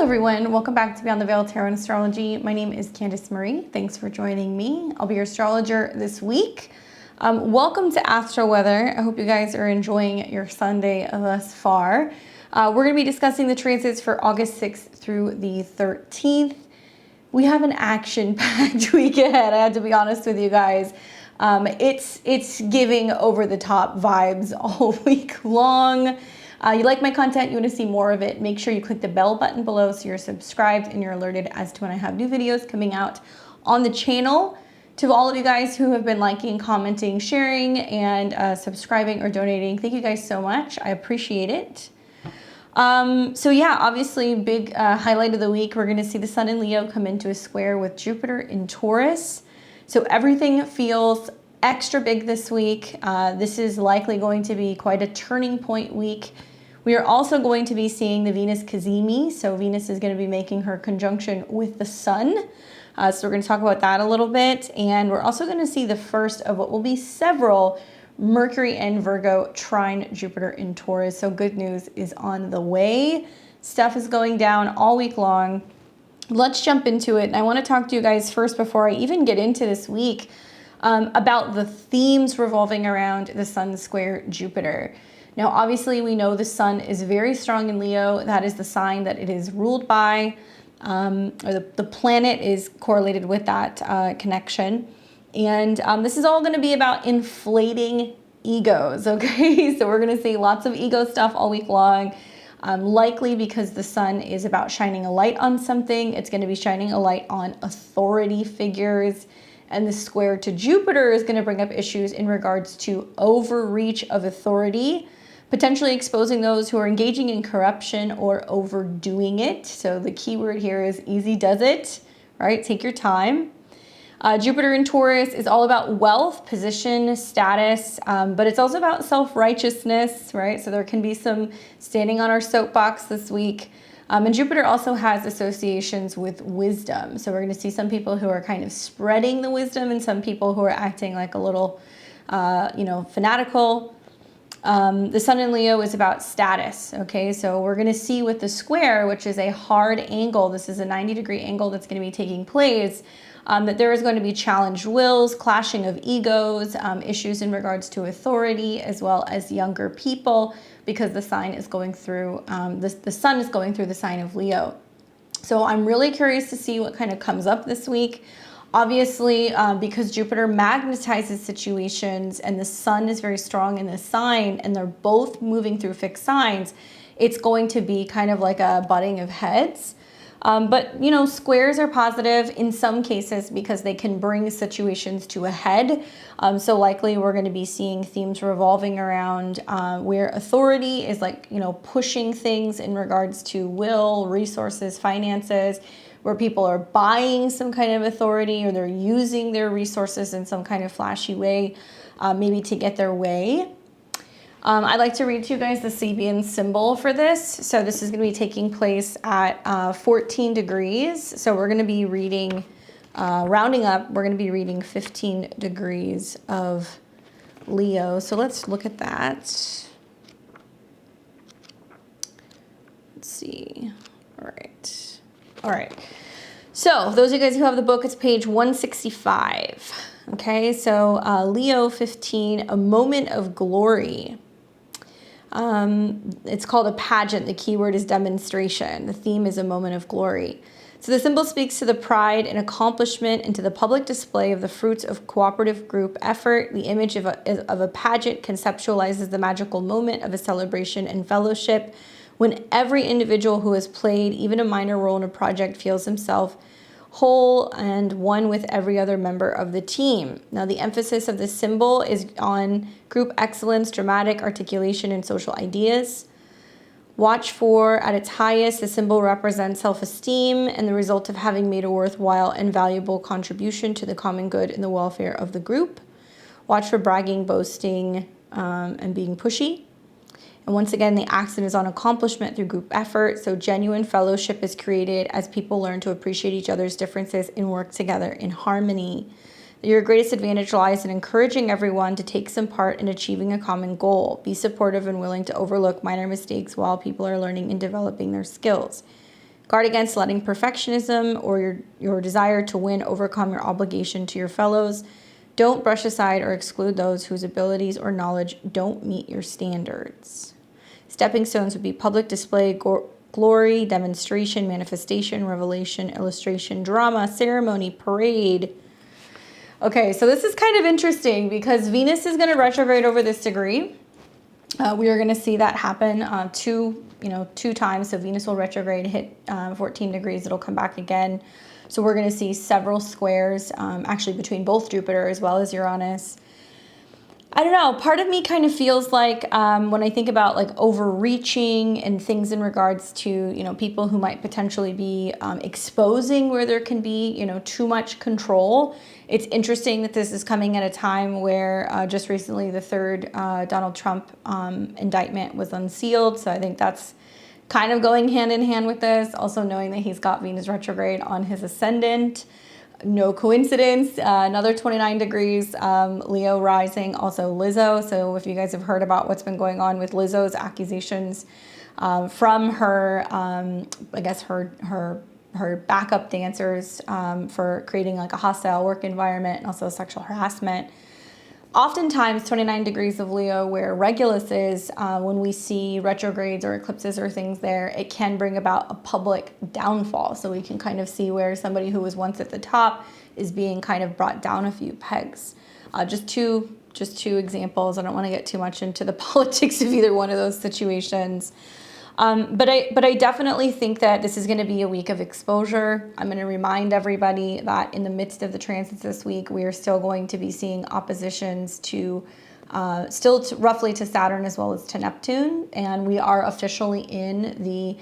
everyone, welcome back to Beyond the Veil Tarot and Astrology. My name is Candice Marie. Thanks for joining me. I'll be your astrologer this week. Welcome to Astro Weather. I hope you guys are enjoying your Sunday thus far. We're going to be discussing the transits for August 6th through the 13th. We have an action-packed week ahead, I had to be honest with you guys. It's giving over-the-top vibes all week long. You like my content, you want to see more of it, make sure you click the bell button below so you're subscribed and you're alerted as to when I have new videos coming out on the channel. To all of you guys who have been liking, commenting, sharing, and subscribing or donating, thank you guys so much. I appreciate it. So yeah, obviously big highlight of the week, we're going to see the Sun in Leo come into a square with Jupiter in Taurus. So everything feels extra big this week. This is likely going to be quite a turning point week. We are also going to be seeing the Venus Cazimi. So Venus is going to be making her conjunction with the Sun. So we're going to talk about that a little bit. And we're also going to see the first of what will be several Mercury and Virgo trine Jupiter in Taurus. So good news is on the way. Stuff is going down all week long. Let's jump into it. And I want to talk to you guys first before I even get into this week about the themes revolving around the Sun square Jupiter. Now, obviously, we know the Sun is very strong in Leo. That is the sign that it is ruled by, or the planet is correlated with that connection. And this is all going to be about inflating egos, okay? So we're going to see lots of ego stuff all week long, likely because the Sun is about shining a light on something. It's going to be shining a light on authority figures. And the square to Jupiter is going to bring up issues in regards to overreach of authority, potentially exposing those who are engaging in corruption or overdoing it. So the key word here is easy does it, right? Take your time. Jupiter in Taurus is all about wealth, position, status, but it's also about self-righteousness, right? So there can be some standing on our soapbox this week. And Jupiter also has associations with wisdom. So we're going to see some people who are kind of spreading the wisdom and some people who are acting like a little, fanatical. The Sun in Leo is about status, okay? So we're going to see with the square, which is a hard angle, this is a 90-degree angle that's going to be taking place, that there is going to be challenged wills, clashing of egos, issues in regards to authority, as well as younger people, because the sign is going through, the Sun is going through the sign of Leo. So I'm really curious to see what kind of comes up this week. Obviously, because Jupiter magnetizes situations and the Sun is very strong in this sign and they're both moving through fixed signs, it's going to be kind of like a butting of heads. But, you know, squares are positive in some cases because they can bring situations to a head. So likely we're going to be seeing themes revolving around where authority is like, you know, pushing things in regards to will, resources, finances, where people are buying some kind of authority or they're using their resources in some kind of flashy way, maybe to get their way. I'd like to read to you guys the Sabian symbol for this. So this is going to be taking place at 14 degrees. So we're going to be reading, rounding up, we're going to be reading 15 degrees of Leo. So let's look at that. Let's see. All right. All right. So those of you guys who have the book, it's page 165. Okay. So Leo 15, a moment of glory. It's called a pageant. The keyword is demonstration. The theme is a moment of glory. So the symbol speaks to the pride and accomplishment and to the public display of the fruits of cooperative group effort. The image of a pageant conceptualizes the magical moment of a celebration and fellowship when every individual who has played even a minor role in a project feels himself whole and one with every other member of the team. Now, the emphasis of this symbol is on group excellence, dramatic articulation, and social ideas. Watch for, at its highest, the symbol represents self-esteem and the result of having made a worthwhile and valuable contribution to the common good and the welfare of the group. Watch for bragging, boasting, and being pushy. And once again, the accent is on accomplishment through group effort. So genuine fellowship is created as people learn to appreciate each other's differences and work together in harmony. Your greatest advantage lies in encouraging everyone to take some part in achieving a common goal. Be supportive and willing to overlook minor mistakes while people are learning and developing their skills. Guard against letting perfectionism or your desire to win overcome your obligation to your fellows. Don't brush aside or exclude those whose abilities or knowledge don't meet your standards. Stepping stones would be public display, glory, demonstration, manifestation, revelation, illustration, drama, ceremony, parade. Okay, so this is kind of interesting because Venus is going to retrograde over this degree. We are going to see that happen two times. So Venus will retrograde, hit 14 degrees. It'll come back again. So we're going to see several squares actually between both Jupiter as well as Uranus. I don't know. Part of me kind of feels like when I think about like overreaching and things in regards to, people who might potentially be exposing where there can be, too much control. It's interesting that this is coming at a time where just recently the third Donald Trump indictment was unsealed. So I think that's kind of going hand in hand with this. Also knowing that he's got Venus retrograde on his ascendant. No coincidence. Another 29 degrees, Leo rising, also Lizzo. So if you guys have heard about what's been going on with Lizzo's accusations from her, I guess her backup dancers for creating like a hostile work environment and also sexual harassment. Oftentimes 29 degrees of Leo where Regulus is, when we see retrogrades or eclipses or things there, it can bring about a public downfall. So we can kind of see where somebody who was once at the top is being kind of brought down a few pegs. Just two examples. I don't want to get too much into the politics of either one of those situations. But I definitely think that this is going to be a week of exposure. I'm going to remind everybody that in the midst of the transits this week, we are still going to be seeing oppositions to roughly to Saturn as well as to Neptune. And we are officially in the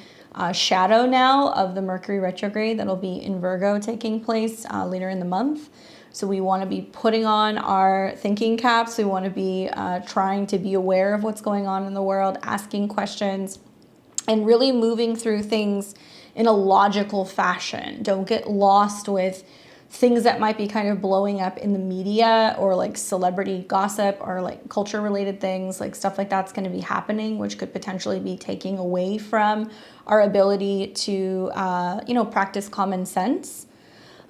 shadow now of the Mercury retrograde that'll be in Virgo taking place later in the month. So we want to be putting on our thinking caps. We want to be trying to be aware of what's going on in the world, asking questions, and really moving through things in a logical fashion. Don't get lost with things that might be kind of blowing up in the media or like celebrity gossip or like culture related things, like stuff like that's going to be happening, which could potentially be taking away from our ability to, practice common sense.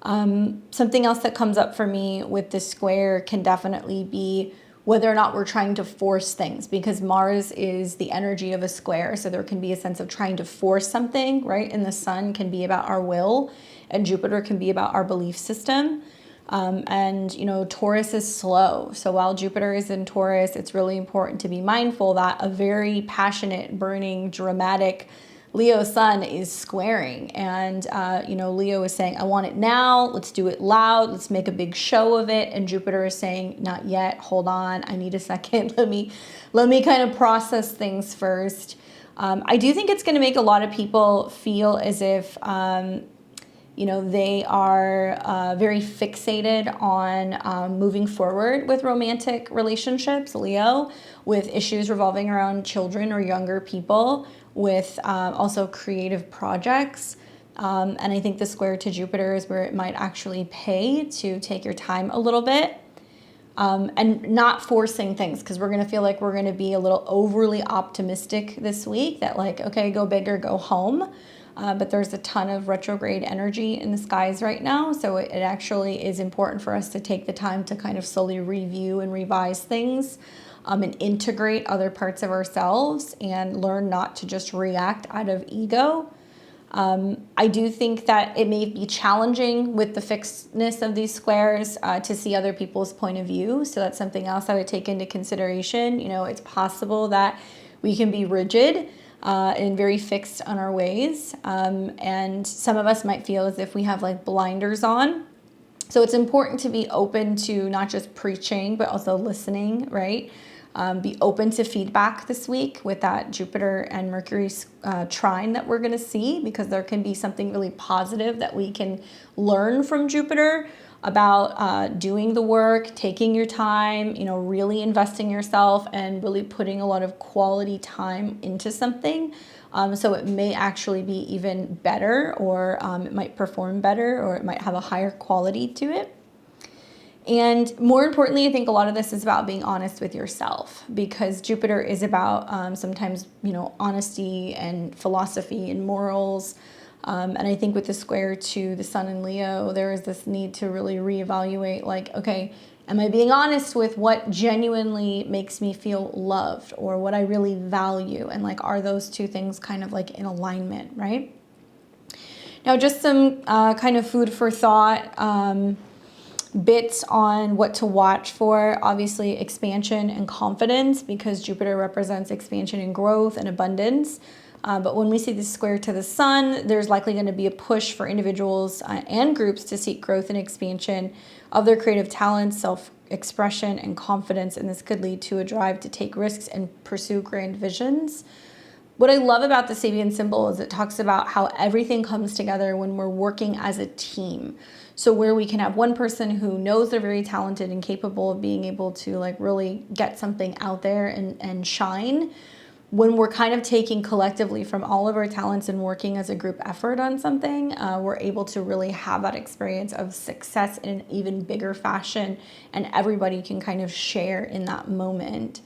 Something else that comes up for me with this square can definitely be whether or not we're trying to force things, because Mars is the energy of a square. So there can be a sense of trying to force something, right? And the sun can be about our will, and Jupiter can be about our belief system. Taurus is slow. So while Jupiter is in Taurus, it's really important to be mindful that a very passionate, burning, dramatic Leo sun is squaring. And, Leo is saying, I want it now. Let's do it loud. Let's make a big show of it. And Jupiter is saying, not yet. Hold on. I need a second. Let me kind of process things first. I do think it's going to make a lot of people feel as if, they are very fixated on moving forward with romantic relationships, Leo, with issues revolving around children or younger people, with also creative projects. And I think the square to Jupiter is where it might actually pay to take your time a little bit and not forcing things, because we're going to feel like we're going to be a little overly optimistic this week that like, okay, go big or go home. But there's a ton of retrograde energy in the skies right now. So it actually is important for us to take the time to kind of slowly review and revise things and integrate other parts of ourselves and learn not to just react out of ego. I do think that it may be challenging with the fixedness of these squares to see other people's point of view. So that's something else I would take into consideration. It's possible that we can be rigid and very fixed on our ways. And some of us might feel as if we have like blinders on. So it's important to be open to not just preaching, but also listening, right? Be open to feedback this week with that Jupiter and Mercury trine that we're going to see, because there can be something really positive that we can learn from Jupiter about doing the work, taking your time, really investing yourself and really putting a lot of quality time into something. So it may actually be even better, or it might perform better, or it might have a higher quality to it. And more importantly, I think a lot of this is about being honest with yourself, because Jupiter is about sometimes, honesty and philosophy and morals. And I think with the square to the sun in Leo, there is this need to really reevaluate, like, okay, am I being honest with what genuinely makes me feel loved or what I really value? And like, are those two things kind of like in alignment, right? Now, just some kind of food for thought, bits on what to watch for. Obviously, expansion and confidence, because Jupiter represents expansion and growth and abundance. But when we see this square to the sun, there's likely going to be a push for individuals and groups to seek growth and expansion of their creative talents, self-expression, and confidence. And this could lead to a drive to take risks and pursue grand visions. What I love about the Sabian symbol is it talks about how everything comes together when we're working as a team. So where we can have one person who knows they're very talented and capable of being able to like really get something out there and shine. When we're kind of taking collectively from all of our talents and working as a group effort on something, we're able to really have that experience of success in an even bigger fashion, and everybody can kind of share in that moment.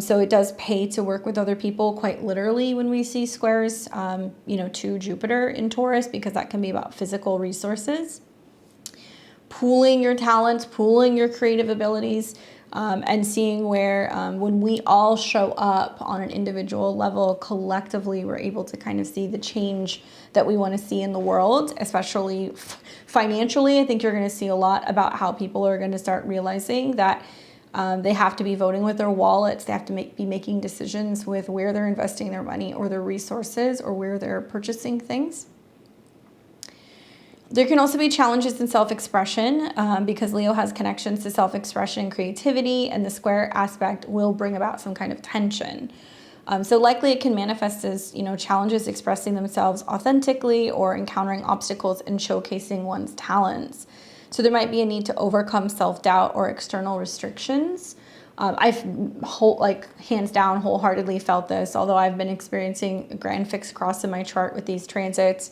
So it does pay to work with other people quite literally when we see squares, to Jupiter in Taurus, because that can be about physical resources. Pooling your talents, pooling your creative abilities, and seeing where when we all show up on an individual level, collectively, we're able to kind of see the change that we want to see in the world, especially financially. I think you're going to see a lot about how people are going to start realizing that they have to be voting with their wallets. They have to be making decisions with where they're investing their money or their resources or where they're purchasing things. There can also be challenges in self-expression because Leo has connections to self-expression and creativity, and the square aspect will bring about some kind of tension. So likely it can manifest as, challenges expressing themselves authentically or encountering obstacles and showcasing one's talents. So there might be a need to overcome self-doubt or external restrictions. I've hands down wholeheartedly felt this, although I've been experiencing a grand fixed cross in my chart with these transits.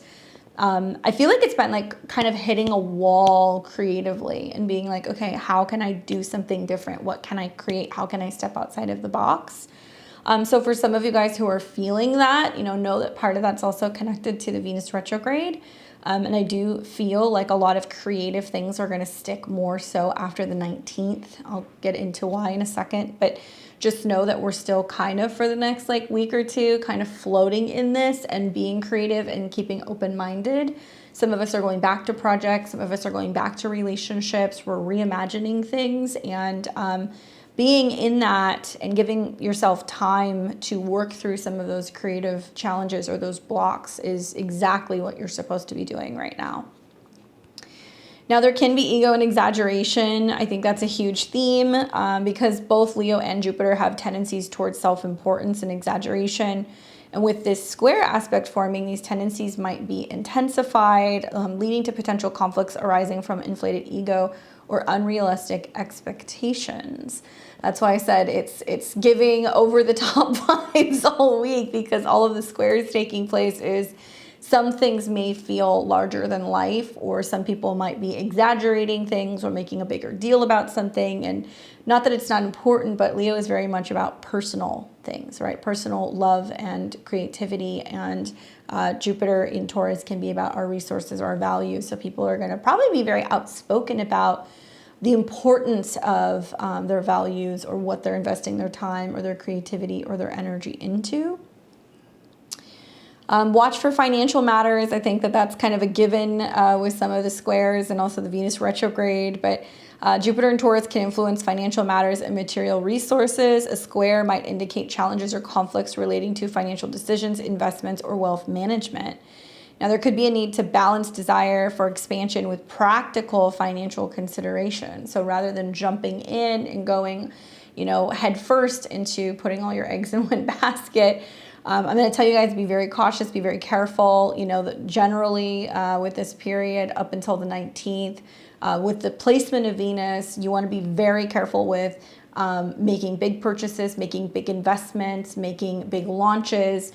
I feel like it's been like kind of hitting a wall creatively and being like, okay, how can I do something different? What can I create? How can I step outside of the box? So for some of you guys who are feeling that, know that part of that's also connected to the Venus retrograde. And I do feel like a lot of creative things are going to stick more so after the 19th. I'll get into why in a second, but just know that we're still kind of for the next week or two kind of floating in this and being creative and keeping open-minded. Some of us are going back to projects. Some of us are going back to relationships. We're reimagining things, and being in that and giving yourself time to work through some of those creative challenges or those blocks is exactly what you're supposed to be doing right now. Now, there can be ego and exaggeration. I think that's a huge theme because both Leo and Jupiter have tendencies towards self-importance and exaggeration. And with this square aspect forming, these tendencies might be intensified, leading to potential conflicts arising from inflated ego or unrealistic expectations. That's why I said it's giving over-the-top vibes all week, because all of the squares taking place is some things may feel larger than life, or some people might be exaggerating things or making a bigger deal about something. And not that it's not important, but Leo is very much about personal things, right? Personal love and creativity. And Jupiter in Taurus can be about our resources, our values. So people are going to probably be very outspoken about the importance of their values or what they're investing their time or their creativity or their energy into. Watch for financial matters. I think that that's kind of a given with some of the squares and also the Venus retrograde, but Jupiter and Taurus can influence financial matters and material resources. A square might indicate challenges or conflicts relating to financial decisions, investments, or wealth management. Now, there could be a need to balance desire for expansion with practical financial consideration. So rather than jumping in and going, head first into putting all your eggs in one basket, I'm going to tell you guys, be very cautious, be very careful. That generally with this period up until the 19th, with the placement of Venus, you want to be very careful with making big purchases, making big investments, making big launches,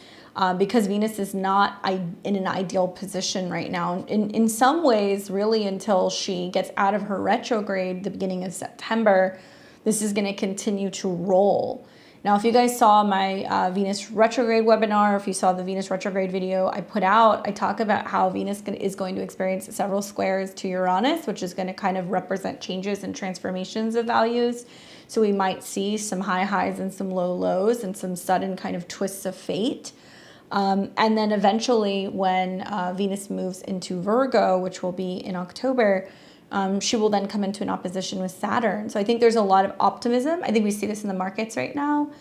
because Venus is not in an ideal position right now. In some ways, really until she gets out of her retrograde, the beginning of September, this is going to continue to roll. Now, if you guys saw my Venus retrograde webinar, if you saw the Venus retrograde video I put out, I talk about how Venus is going to experience several squares to Uranus, which is going to kind of represent changes and transformations of values. So we might see some high highs and some low lows and some sudden kind of twists of fate. And then eventually when Venus moves into Virgo, which will be in October, she will then come into an opposition with Saturn. So I think there's a lot of optimism. I think we see this in the markets right now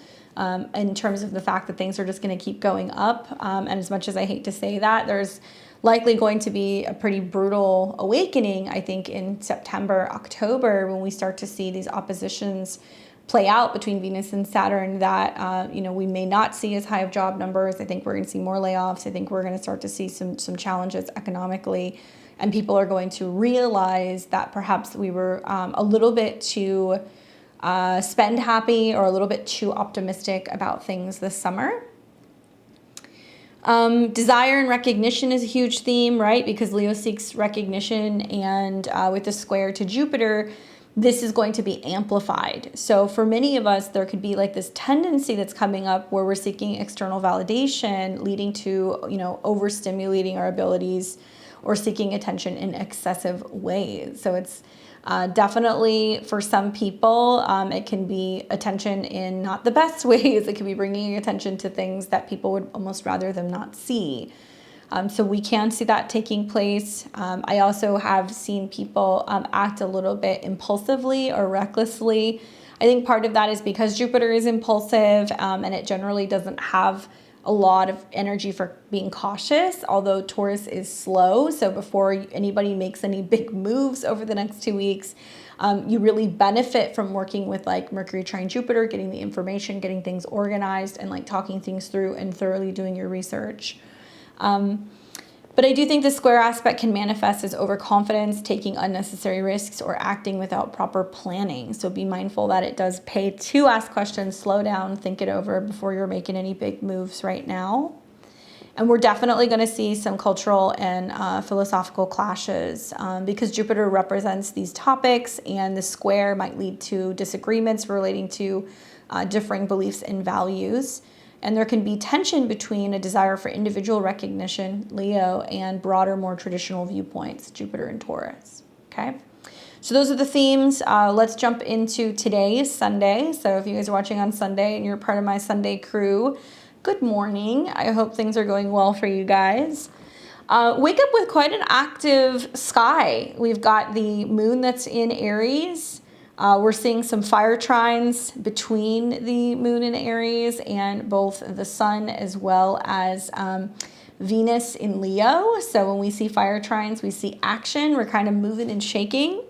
in terms of the fact that things are just going to keep going up. And as much as I hate to say that, there's likely going to be a pretty brutal awakening, I think, in September, October, when we start to see these oppositions play out between Venus and Saturn that, we may not see as high of job numbers. I think we're going to see more layoffs. I think we're going to start to see some challenges economically. And people are going to realize that perhaps we were a little bit too spend happy or a little bit too optimistic about things this summer. Desire and recognition is a huge theme, right? Because Leo seeks recognition, and with the square to Jupiter, this is going to be amplified. So for many of us, there could be like this tendency that's coming up where we're seeking external validation, leading to, overstimulating our abilities or seeking attention in excessive ways. So it's definitely, for some people, it can be attention in not the best ways. It can be bringing attention to things that people would almost rather them not see. So we can see that taking place. I also have seen people act a little bit impulsively or recklessly. I think part of that is because Jupiter is impulsive and it generally doesn't have a lot of energy for being cautious, although Taurus is slow. So before anybody makes any big moves over the next 2 weeks, you really benefit from working with like Mercury trine Jupiter, getting the information, getting things organized, and like talking things through and thoroughly doing your research. But I do think the square aspect can manifest as overconfidence, taking unnecessary risks, or acting without proper planning. So be mindful that it does pay to ask questions, slow down, think it over before you're making any big moves right now. And we're definitely going to see some cultural and philosophical clashes because Jupiter represents these topics, and the square might lead to disagreements relating to differing beliefs and values. And there can be tension between a desire for individual recognition, Leo, and broader, more traditional viewpoints, Jupiter and Taurus. Okay, so those are the themes. Let's jump into today, Sunday. So if you guys are watching on Sunday and you're part of my Sunday crew, good morning. I hope things are going well for you guys. Wake up with quite an active sky. We've got the moon that's in Aries. We're seeing some fire trines between the moon and Aries, and both the sun as well as Venus in Leo. So when we see fire trines, we see action. We're kind of moving and shaking.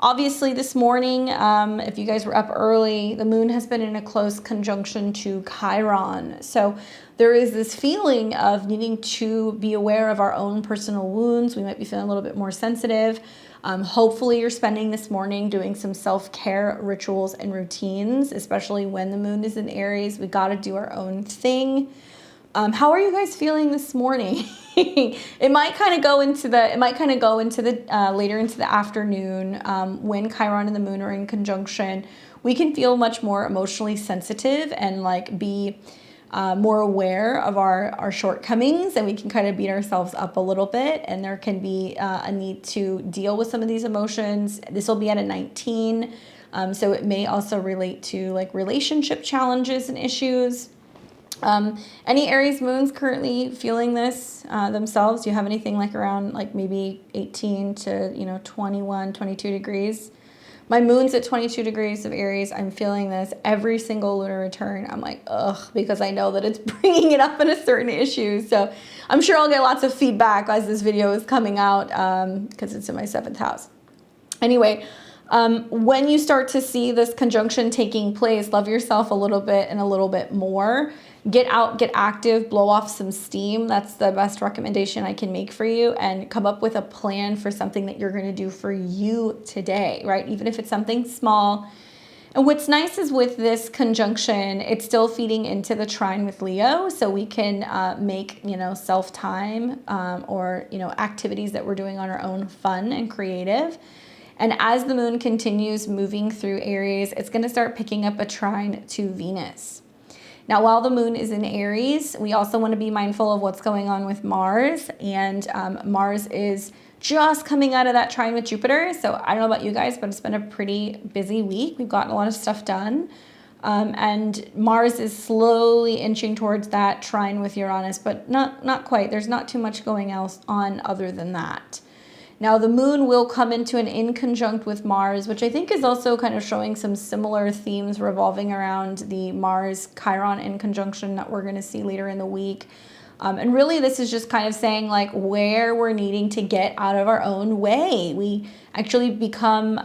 Obviously this morning, if you guys were up early, the moon has been in a close conjunction to Chiron. So there is this feeling of needing to be aware of our own personal wounds. We might be feeling a little bit more sensitive. Hopefully you're spending this morning doing some self-care rituals and routines, especially when the moon is in Aries. We got to do our own thing. How are you guys feeling this morning? It might kind of go into the later into the afternoon when Chiron and the moon are in conjunction. We can feel much more emotionally sensitive and like be more aware of our shortcomings, and we can kind of beat ourselves up a little bit, and there can be a need to deal with some of these emotions. This will be at a 19, so it may also relate to like relationship challenges and issues. Any Aries moons currently feeling this themselves? Do you have anything like around like maybe 18 to 21, 22 degrees? My moon's at 22 degrees of Aries. I'm feeling this every single lunar return. I'm like, ugh, because I know that it's bringing it up in a certain issue. So I'm sure I'll get lots of feedback as this video is coming out because it's in my 7th house. Anyway, when you start to see this conjunction taking place, love yourself a little bit and a little bit more. Get out, get active, blow off some steam. That's the best recommendation I can make for you, and come up with a plan for something that you're going to do for you today, right? Even if it's something small. And what's nice is with this conjunction, it's still feeding into the trine with Leo, so we can make, self-time or, activities that we're doing on our own fun and creative. And as the moon continues moving through Aries, it's going to start picking up a trine to Venus. Now, while the moon is in Aries, we also want to be mindful of what's going on with Mars, and Mars is just coming out of that trine with Jupiter. So I don't know about you guys, but it's been a pretty busy week. We've gotten a lot of stuff done. And Mars is slowly inching towards that trine with Uranus, but not quite. There's not too much going else on other than that. Now, the moon will come into an in conjunct with Mars, which I think is also kind of showing some similar themes revolving around the Mars-Chiron in conjunction that we're going to see later in the week. And really, this is just kind of saying like where we're needing to get out of our own way. We actually become,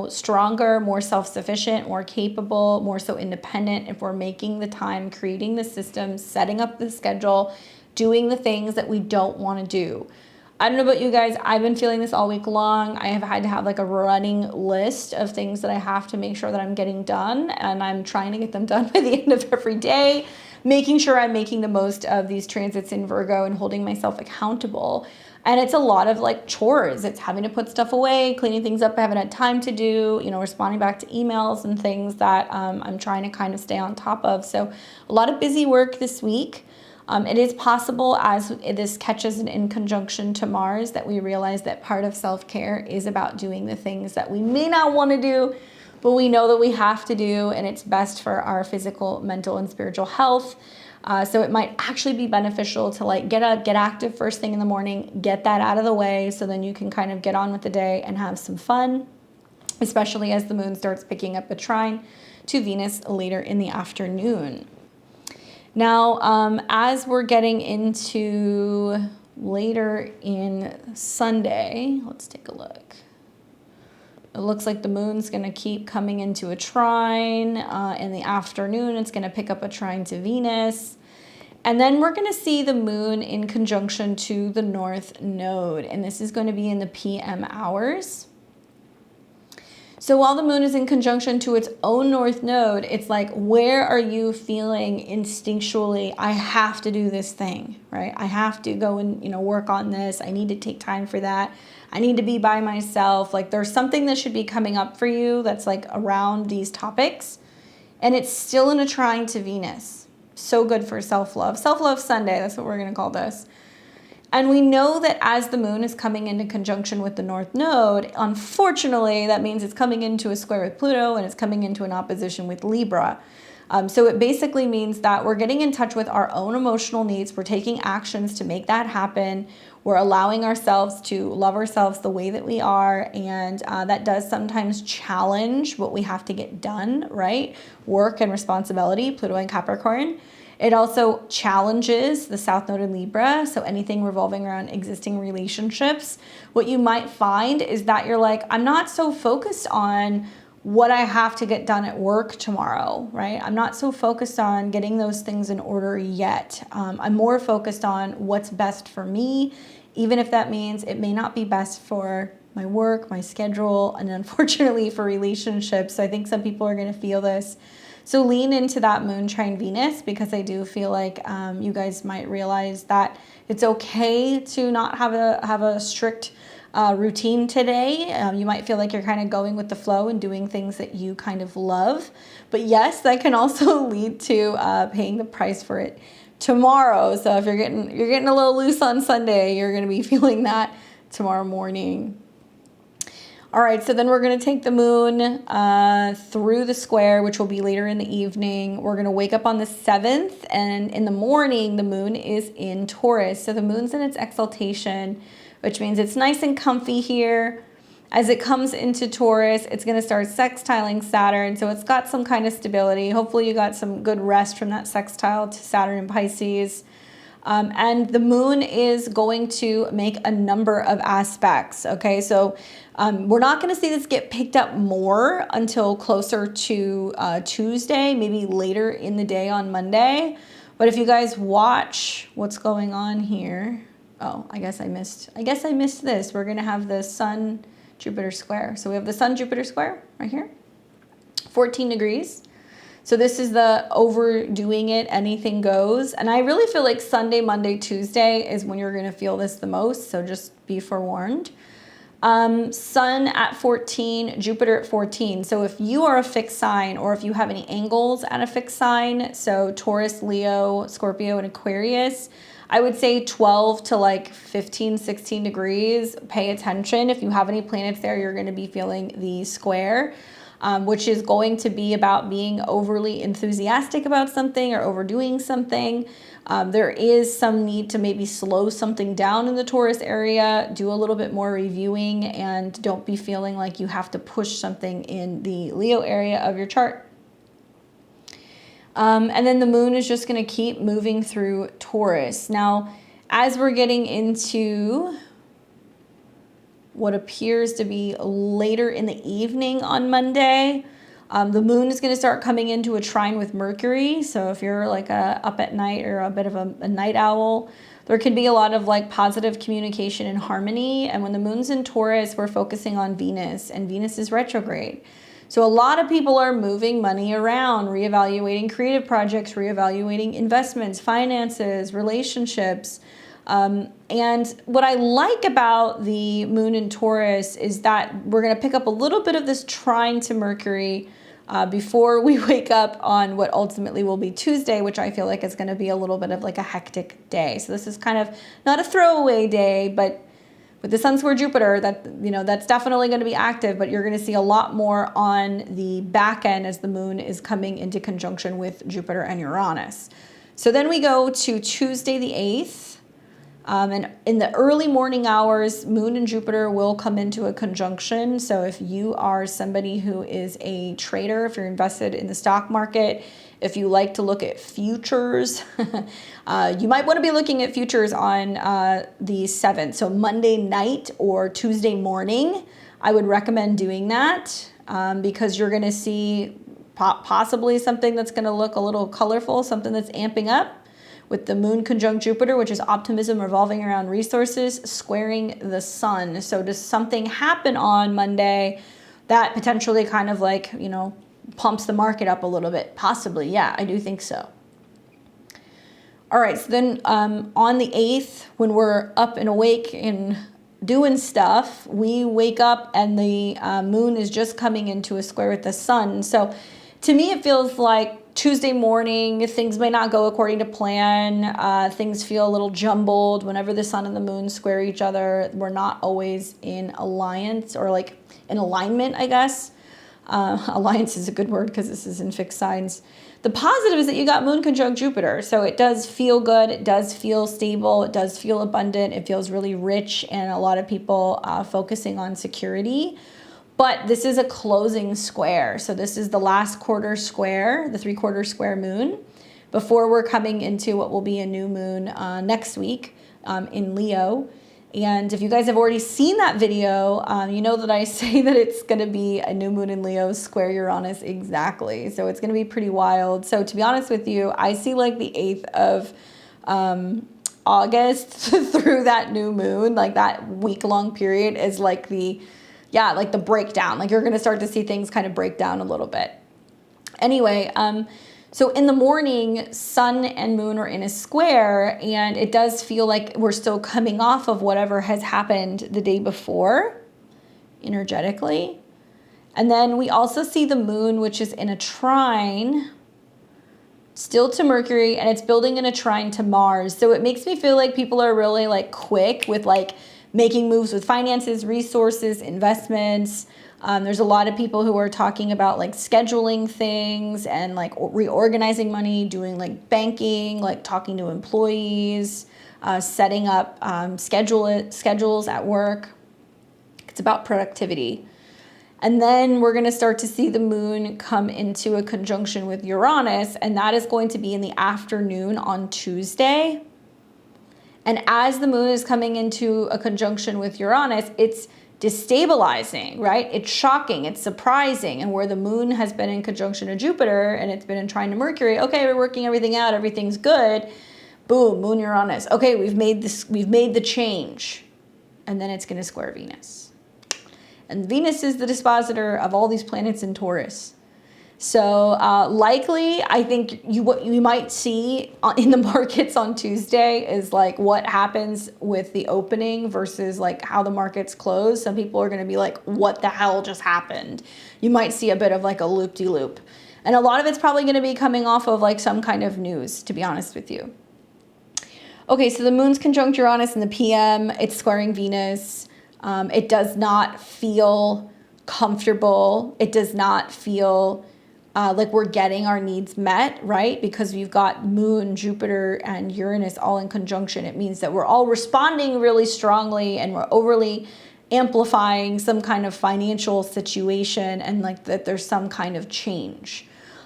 stronger, more self-sufficient, more capable, more so independent if we're making the time, creating the system, setting up the schedule, doing the things that we don't want to do. I don't know about you guys, I've been feeling this all week long. I have had to have like a running list of things that I have to make sure that I'm getting done, and I'm trying to get them done by the end of every day, making sure I'm making the most of these transits in Virgo and holding myself accountable. And it's a lot of like chores. It's having to put stuff away, cleaning things up I haven't had time to do, responding back to emails and things that I'm trying to kind of stay on top of. So a lot of busy work this week. It is possible as this catches in conjunction to Mars that we realize that part of self-care is about doing the things that we may not want to do, but we know that we have to do, and it's best for our physical, mental, and spiritual health. So it might actually be beneficial to like get active first thing in the morning, get that out of the way, so then you can kind of get on with the day and have some fun, especially as the moon starts picking up a trine to Venus later in the afternoon. Now, as we're getting into later in Sunday, let's take a look. It looks like the moon's going to keep coming into a trine. In the afternoon, it's going to pick up a trine to Venus. And then we're going to see the moon in conjunction to the North Node. And this is going to be in the PM hours. So while the moon is in conjunction to its own North Node, it's like, where are you feeling instinctually, I have to do this thing, right? I have to go and, work on this. I need to take time for that. I need to be by myself. Like there's something that should be coming up for you that's like around these topics. And it's still in a trine to Venus. So good for self-love. Self-love Sunday, that's what we're going to call this. And we know that as the moon is coming into conjunction with the North Node, unfortunately, that means it's coming into a square with Pluto and it's coming into an opposition with Libra. So it basically means that we're getting in touch with our own emotional needs. We're taking actions to make that happen. We're allowing ourselves to love ourselves the way that we are. And that does sometimes challenge what we have to get done, right? Work and responsibility, Pluto and Capricorn. It also challenges the South Node in Libra, so anything revolving around existing relationships. What you might find is that you're like, I'm not so focused on what I have to get done at work tomorrow, right? I'm not so focused on getting those things in order yet. I'm more focused on what's best for me, even if that means it may not be best for my work, my schedule, and unfortunately for relationships. So I think some people are going to feel this. So lean into that moon trine Venus, because I do feel like you guys might realize that it's okay to not have a strict routine today. You might feel like you're kind of going with the flow and doing things that you kind of love. But yes, that can also lead to paying the price for it tomorrow. So if you're getting a little loose on Sunday, you're going to be feeling that tomorrow morning. All right, so then we're going to take the moon through the square, which will be later in the evening. We're going to wake up on the 7th, and in the morning, the moon is in Taurus. So the moon's in its exaltation, which means it's nice and comfy here. As it comes into Taurus, it's going to start sextiling Saturn, so it's got some kind of stability. Hopefully you got some good rest from that sextile to Saturn in Pisces. And the moon is going to make a number of aspects, okay? So we're not going to see this get picked up more until closer to Tuesday, maybe later in the day on Monday. But if you guys watch what's going on here, oh, I guess I missed this. We're going to have the Sun-Jupiter square. So we have the Sun-Jupiter square right here, 14 degrees. So this is the overdoing it, anything goes. And I really feel like Sunday, Monday, Tuesday is when you're going to feel this the most. So just be forewarned. Sun at 14, Jupiter at 14. So if you are a fixed sign, or if you have any angles at a fixed sign, so Taurus, Leo, Scorpio, and Aquarius, I would say 12 to like 15, 16 degrees. Pay attention. If you have any planets there, you're going to be feeling the square, which is going to be about being overly enthusiastic about something or overdoing something. There is some need to maybe slow something down in the Taurus area, do a little bit more reviewing, and don't be feeling like you have to push something in the Leo area of your chart. And then the moon is just going to keep moving through Taurus. Now, as we're getting into what appears to be later in the evening on Monday, the moon is going to start coming into a trine with Mercury. So if you're like up at night or a bit of a night owl, there can be a lot of like positive communication and harmony. And when the moon's in Taurus, we're focusing on Venus, and Venus is retrograde. So a lot of people are moving money around, reevaluating creative projects, reevaluating investments, finances, relationships. And what I like about the moon in Taurus is that we're going to pick up a little bit of this trine to Mercury before we wake up on what ultimately will be Tuesday, which I feel like is going to be a little bit of like a hectic day. So this is kind of not a throwaway day, but with the Sun square Jupiter, that's definitely going to be active, but you're going to see a lot more on the back end as the moon is coming into conjunction with Jupiter and Uranus. So then we go to Tuesday the 8th. And in the early morning hours, Moon and Jupiter will come into a conjunction. So if you are somebody who is a trader, if you're invested in the stock market, if you like to look at futures, you might want to be looking at futures on the 7th. So Monday night or Tuesday morning, I would recommend doing that because you're going to see possibly something that's going to look a little colorful, something that's amping up. With the moon conjunct Jupiter, which is optimism revolving around resources, squaring the sun. So does something happen on Monday that potentially kind of like, pumps the market up a little bit? Possibly, yeah, I do think so. All right, so then on the 8th, when we're up and awake and doing stuff, we wake up and the moon is just coming into a square with the sun. So to me, it feels like Tuesday morning, things may not go according to plan. Things feel a little jumbled. Whenever the sun and the moon square each other, we're not always in alliance or like in alignment, I guess. Alliance is a good word because this is in fixed signs. The positive is that you got moon conjunct Jupiter. So it does feel good. It does feel stable. It does feel abundant. It feels really rich, and a lot of people focusing on security. But this is a closing square. So this is the last quarter square, the 3/4 square moon, before we're coming into what will be a new moon next week in Leo. And if you guys have already seen that video, you know that I say that it's going to be a new moon in Leo square Uranus exactly. So it's going to be pretty wild. So to be honest with you, I see like the 8th of August through that new moon, like that week-long period is like the breakdown. Like you're going to start to see things kind of break down a little bit. Anyway, so in the morning, sun and moon are in a square, and it does feel like we're still coming off of whatever has happened the day before, energetically. And then we also see the moon, which is in a trine, still to Mercury, and it's building in a trine to Mars. So it makes me feel like people are really like quick with like making moves with finances, resources, investments. There's a lot of people who are talking about like scheduling things and like reorganizing money, doing like banking, like talking to employees, setting up schedules at work. It's about productivity. And then we're going to start to see the moon come into a conjunction with Uranus, and that is going to be in the afternoon on Tuesday. And as the moon is coming into a conjunction with Uranus, it's destabilizing, right? It's shocking, it's surprising. And where the moon has been in conjunction to Jupiter and it's been in trine to Mercury, okay, we're working everything out, everything's good. Boom, moon Uranus. Okay, we've made the change. And then it's going to square Venus. And Venus is the dispositor of all these planets in Taurus. So likely, I think what you might see in the markets on Tuesday is like what happens with the opening versus like how the markets close. Some people are going to be like, what the hell just happened? You might see a bit of like a loop-de-loop. And a lot of it's probably going to be coming off of like some kind of news, to be honest with you. Okay, so the moon's conjunct Uranus in the PM. It's squaring Venus. It does not feel comfortable. It does not feel like we're getting our needs met, right? Because we've got Moon, Jupiter, and Uranus all in conjunction. It means that we're all responding really strongly and we're overly amplifying some kind of financial situation and like that there's some kind of change.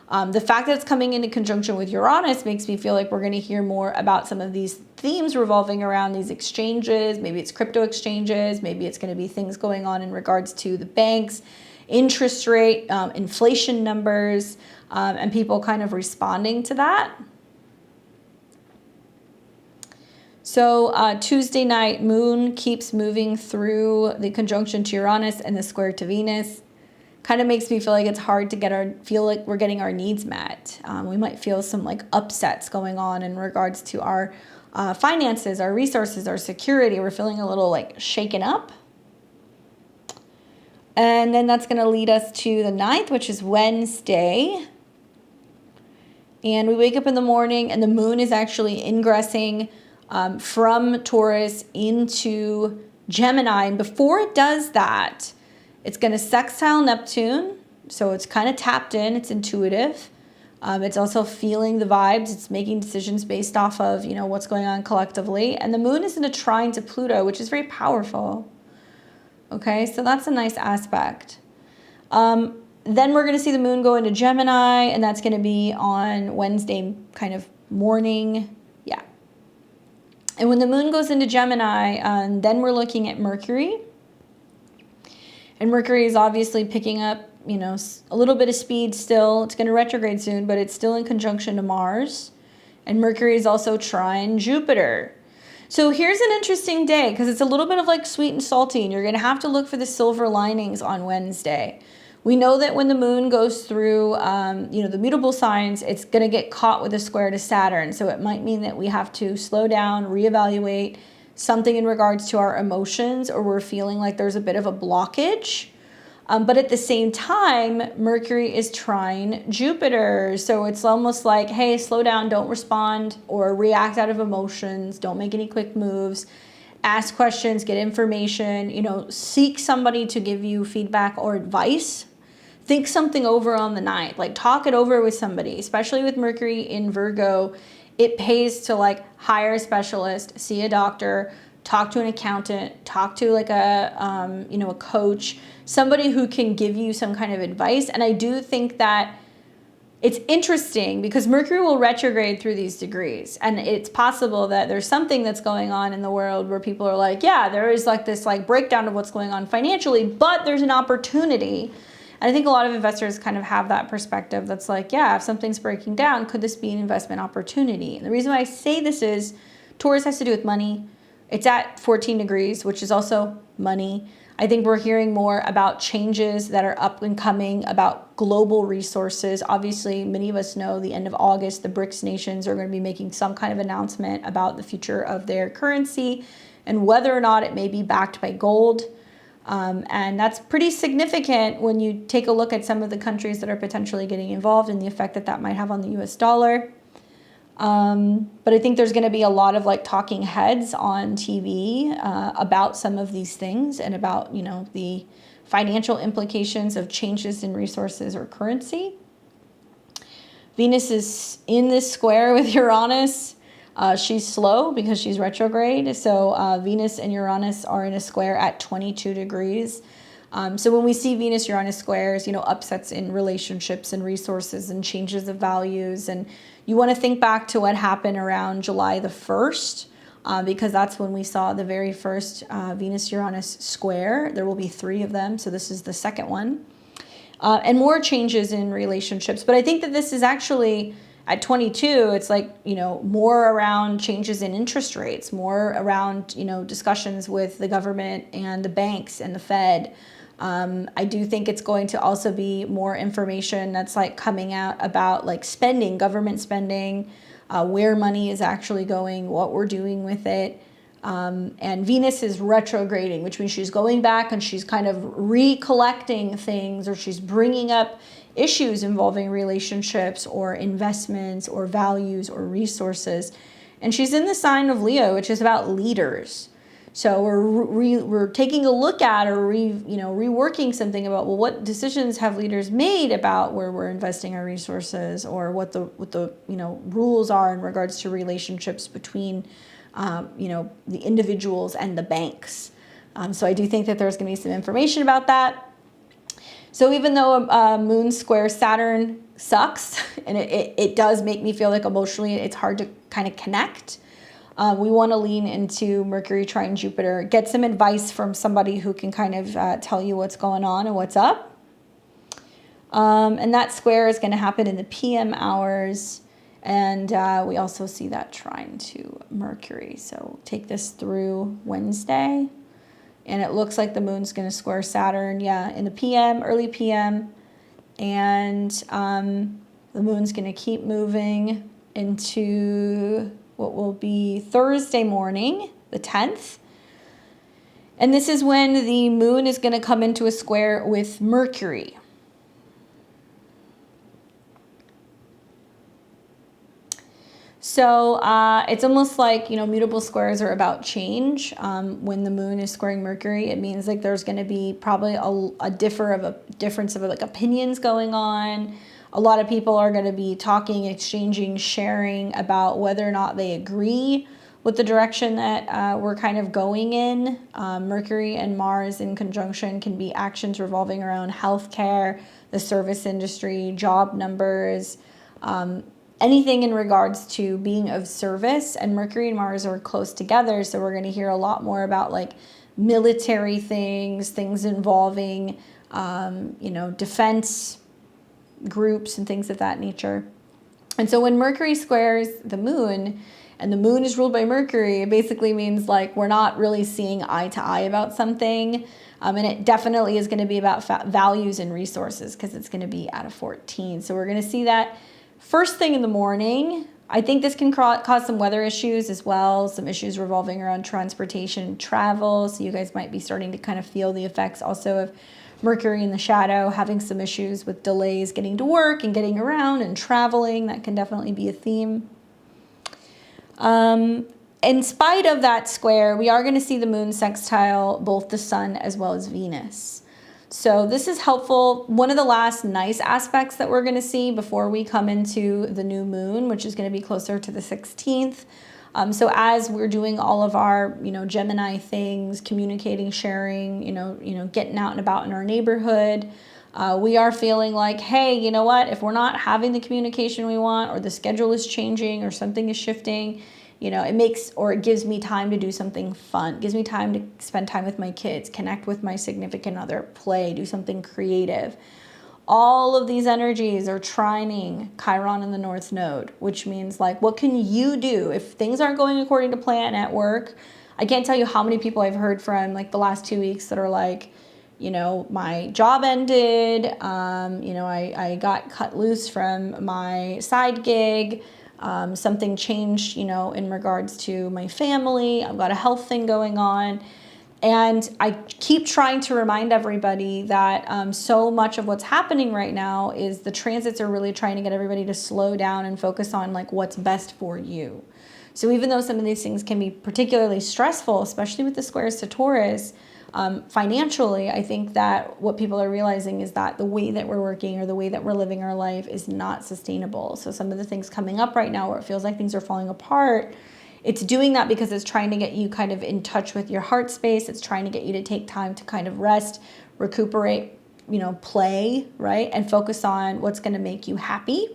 The fact that it's coming into conjunction with Uranus makes me feel like we're going to hear more about some of these themes revolving around these exchanges. Maybe it's crypto exchanges. Maybe it's going to be things going on in regards to the banks, interest rate, inflation numbers, and people kind of responding to that. So Tuesday night, Moon keeps moving through the conjunction to Uranus and the square to Venus. Kind of makes me feel like it's hard to feel like we're getting our needs met. We might feel some like upsets going on in regards to our finances, our resources, our security. We're feeling a little like shaken up. And then that's going to lead us to the 9th, which is Wednesday. And we wake up in the morning and the moon is actually ingressing from Taurus into Gemini. And before it does that, it's going to sextile Neptune. So it's kind of tapped in. It's intuitive. It's also feeling the vibes. It's making decisions based off of, you know, what's going on collectively. And the moon is in a trine to Pluto, which is very powerful. Okay, so that's a nice aspect. Then we're going to see the moon go into Gemini, and that's going to be on Wednesday kind of morning. Yeah. And when the moon goes into Gemini, then we're looking at Mercury. And Mercury is obviously picking up, you know, a little bit of speed still. It's going to retrograde soon, but it's still in conjunction to Mars. And Mercury is also trine Jupiter. So here's an interesting day because it's a little bit of like sweet and salty, and you're going to have to look for the silver linings on Wednesday. We know that when the moon goes through, you know, the mutable signs, it's going to get caught with a square to Saturn. So it might mean that we have to slow down, reevaluate something in regards to our emotions, or we're feeling like there's a bit of a blockage. But at the same time, Mercury is trine Jupiter. So it's almost like, hey, slow down, don't respond or react out of emotions. Don't make any quick moves. Ask questions, get information, you know, seek somebody to give you feedback or advice. Think something over on the night, like talk it over with somebody, especially with Mercury in Virgo. It pays to like hire a specialist, see a doctor, talk to an accountant, talk to like a, you know, a coach, somebody who can give you some kind of advice. And I do think that it's interesting because Mercury will retrograde through these degrees. And it's possible that there's something that's going on in the world where people are like, yeah, there is like this like breakdown of what's going on financially, but there's an opportunity. And I think a lot of investors kind of have that perspective that's like, yeah, if something's breaking down, could this be an investment opportunity? And the reason why I say this is Taurus has to do with money. It's at 14 degrees, which is also money. I think we're hearing more about changes that are up and coming, about global resources. Obviously, many of us know the end of August, the BRICS nations are going to be making some kind of announcement about the future of their currency and whether or not it may be backed by gold. And that's pretty significant when you take a look at some of the countries that are potentially getting involved and the effect that that might have on the US dollar. But I think there's going to be a lot of like talking heads on TV about some of these things and about, you know, the financial implications of changes in resources or currency. Venus is in this square with Uranus. She's slow because she's retrograde. So Venus and Uranus are in a square at 22 degrees. So when we see Venus-Uranus squares, you know, upsets in relationships and resources and changes of values. And you want to think back to what happened around July the 1st, because that's when we saw the very first Venus-Uranus square. There will be 3 of them. So this is the second one. And more changes in relationships. But I think that this is actually at 22, it's like, you know, more around changes in interest rates, more around, you know, discussions with the government and the banks and the Fed. I do think it's going to also be more information that's like coming out about like spending, government spending, where money is actually going, what we're doing with it. And Venus is retrograding, which means she's going back and she's kind of recollecting things, or she's bringing up issues involving relationships or investments or values or resources. And she's in the sign of Leo, which is about leaders. So we're taking a look at, or reworking something about, well, what decisions have leaders made about where we're investing our resources, or what the rules are in regards to relationships between the individuals and the banks. So I do think that there's going to be some information about that. So even though Moon square Saturn sucks, and it does make me feel like emotionally it's hard to kind of connect, we want to lean into Mercury trine Jupiter, get some advice from somebody who can kind of tell you what's going on and what's up. And that square is going to happen in the PM hours. And we also see that trine to Mercury. So take this through Wednesday. And it looks like the moon's going to square Saturn, in the PM, early PM. And the moon's going to keep moving into what will be Thursday morning, the 10th. And this is when the moon is going to come into a square with Mercury. So it's almost like, mutable squares are about change. When the moon is squaring Mercury, it means like there's going to be probably a difference of like opinions going on. A lot of people are going to be talking, exchanging, sharing about whether or not they agree with the direction that we're kind of going in. Mercury and Mars in conjunction can be actions revolving around healthcare, the service industry, job numbers, anything in regards to being of service. And Mercury and Mars are close together, so we're going to hear a lot more about like military things involving defense groups and things of that nature. And so when Mercury squares the moon, and the moon is ruled by Mercury, it basically means like we're not really seeing eye to eye about something. And it definitely is going to be about values and resources, because it's going to be out of 14. So we're going to see that first thing in the morning. I think this can cause some weather issues as well, some issues revolving around transportation, travel. So you guys might be starting to kind of feel the effects also of Mercury in the shadow, having some issues with delays getting to work and getting around and traveling. That can definitely be a theme. In spite of that square, we are going to see the moon sextile both the sun as well as Venus. So this is helpful. One of the last nice aspects that we're going to see before we come into the new moon, which is going to be closer to the 16th. So as we're doing all of our, Gemini things, communicating, sharing, getting out and about in our neighborhood, we are feeling like, hey, you know what? If we're not having the communication we want, or the schedule is changing, or something is shifting, it gives me time to do something fun. It gives me time to spend time with my kids, connect with my significant other, play, do something creative. All of these energies are trining Chiron in the North Node, which means like, what can you do if things aren't going according to plan at work? I can't tell you how many people I've heard from like the last 2 weeks that are like, my job ended, I got cut loose from my side gig, something changed, in regards to my family, I've got a health thing going on. And I keep trying to remind everybody that so much of what's happening right now is the transits are really trying to get everybody to slow down and focus on like what's best for you. So even though some of these things can be particularly stressful, especially with the squares to Taurus, financially, I think that what people are realizing is that the way that we're working or the way that we're living our life is not sustainable. So some of the things coming up right now where it feels like things are falling apart, it's doing that because it's trying to get you kind of in touch with your heart space. It's trying to get you to take time to kind of rest, recuperate, play, right? And focus on what's going to make you happy.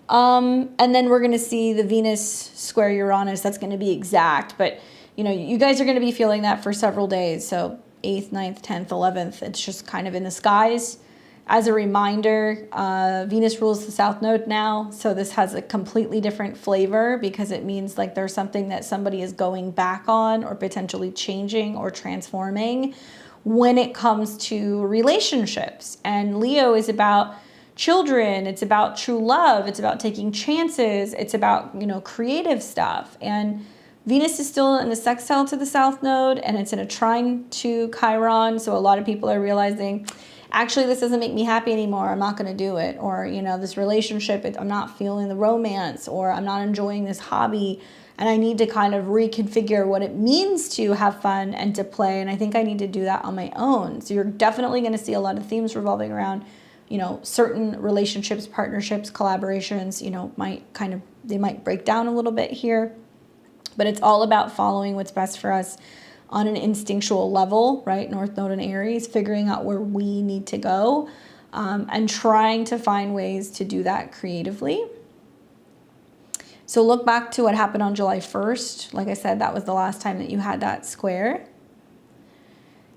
And then we're going to see the Venus square Uranus. That's going to be exact. But, you guys are going to be feeling that for several days. So 8th, 9th, 10th, 11th. It's just kind of in the skies. As a reminder, Venus rules the South Node now, so this has a completely different flavor because it means like there's something that somebody is going back on or potentially changing or transforming, when it comes to relationships. And Leo is about children, it's about true love, it's about taking chances, it's about, you know, creative stuff. And Venus is still in the sextile to the South Node, and it's in a trine to Chiron. So a lot of people are realizing, actually, this doesn't make me happy anymore. I'm not going to do it. Or, you know, this relationship, I'm not feeling the romance, or I'm not enjoying this hobby. And I need to kind of reconfigure what it means to have fun and to play. And I think I need to do that on my own. So you're definitely going to see a lot of themes revolving around, you know, certain relationships, partnerships, collaborations, you know, they might break down a little bit here. But it's all about following what's best for us on an instinctual level, right? North Node in Aries, figuring out where we need to go, and trying to find ways to do that creatively. So look back to what happened on July 1st. Like I said, that was the last time that you had that square.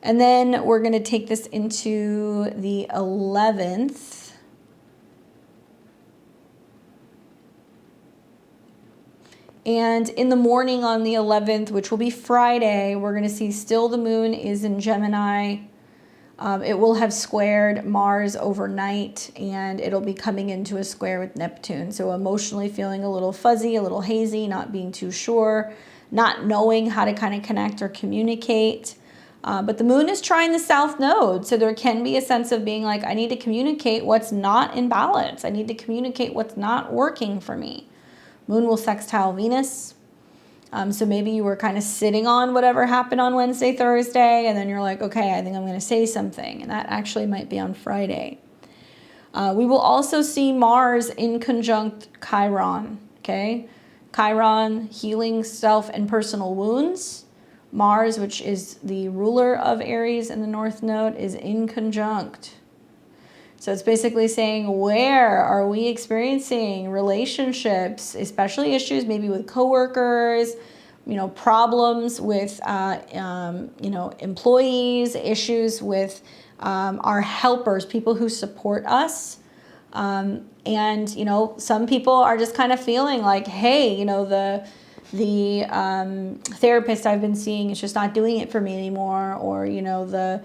And then we're going to take this into the 11th. And in the morning on the 11th, which will be Friday, we're going to see still the moon is in Gemini. It will have squared Mars overnight, and it'll be coming into a square with Neptune. So emotionally feeling a little fuzzy, a little hazy, not being too sure, not knowing how to kind of connect or communicate. But the moon is trying the South Node. So there can be a sense of being like, I need to communicate what's not in balance. I need to communicate what's not working for me. Moon will sextile Venus. So maybe you were kind of sitting on whatever happened on Wednesday, Thursday, and then you're like, okay, I think I'm going to say something. And that actually might be on Friday. We will also see Mars in conjunct Chiron, okay? Chiron, healing self and personal wounds. Mars, which is the ruler of Aries in the North Node, is in conjunct. So it's basically saying, where are we experiencing relationships, especially issues maybe with coworkers, you know, problems with, you know, employees, issues with our helpers, people who support us. And, you know, some people are just kind of feeling like, hey, you know, the therapist I've been seeing is just not doing it for me anymore. Or, you know, the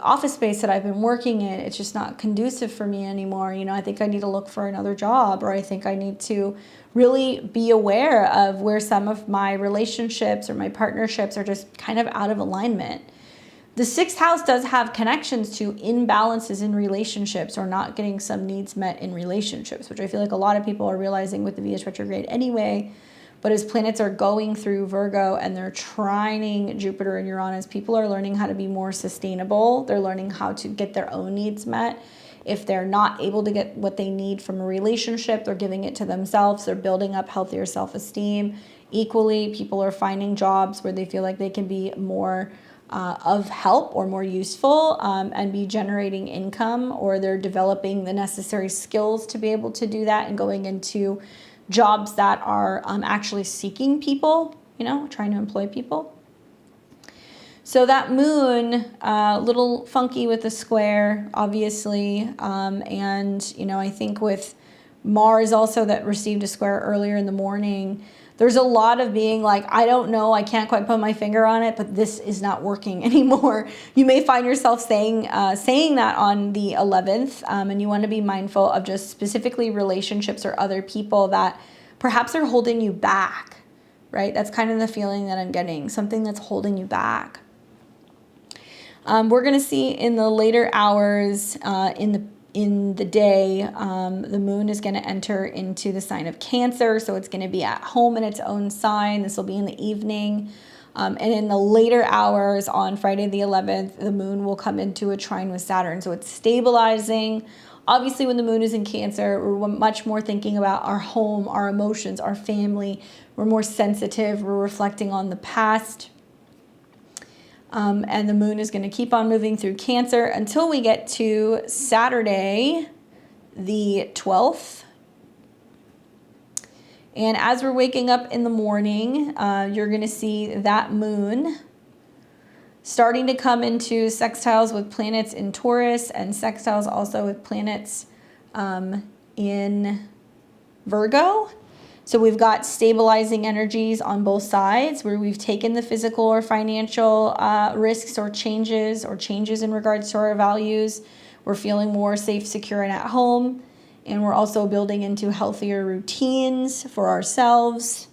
office space that I've been working in, it's just not conducive for me anymore. You know, I think I need to look for another job, or I think I need to really be aware of where some of my relationships or my partnerships are just kind of out of alignment. The 6th house does have connections to imbalances in relationships, or not getting some needs met in relationships, which I feel like a lot of people are realizing with the Venus retrograde anyway. But as planets are going through Virgo and they're trining Jupiter and Uranus, people are learning how to be more sustainable. They're learning how to get their own needs met. If they're not able to get what they need from a relationship, they're giving it to themselves. They're building up healthier self-esteem. Equally, people are finding jobs where they feel like they can be more of help or more useful, and be generating income, or they're developing the necessary skills to be able to do that and going into jobs that are actually seeking people, you know, trying to employ people. So that moon, little funky with the square, obviously. And, you know, I think with Mars also that received a square earlier in the morning, there's a lot of being like, I don't know, I can't quite put my finger on it, but this is not working anymore. You may find yourself saying that on the 11th, and you want to be mindful of just specifically relationships or other people that perhaps are holding you back, right? That's kind of the feeling that I'm getting, something that's holding you back. We're going to see in the later hours in the day, the moon is going to enter into the sign of Cancer. So it's going to be at home in its own sign. This will be in the evening. And in the later hours on Friday the 11th, the moon will come into a trine with Saturn. So it's stabilizing. Obviously, when the moon is in Cancer, we're much more thinking about our home, our emotions, our family. We're more sensitive. We're reflecting on the past. And the moon is going to keep on moving through Cancer until we get to Saturday, the 12th. And as we're waking up in the morning, you're going to see that moon starting to come into sextiles with planets in Taurus and sextiles also with planets in Virgo. So we've got stabilizing energies on both sides where we've taken the physical or financial risks or changes in regards to our values. We're feeling more safe, secure, and at home. And we're also building into healthier routines for ourselves.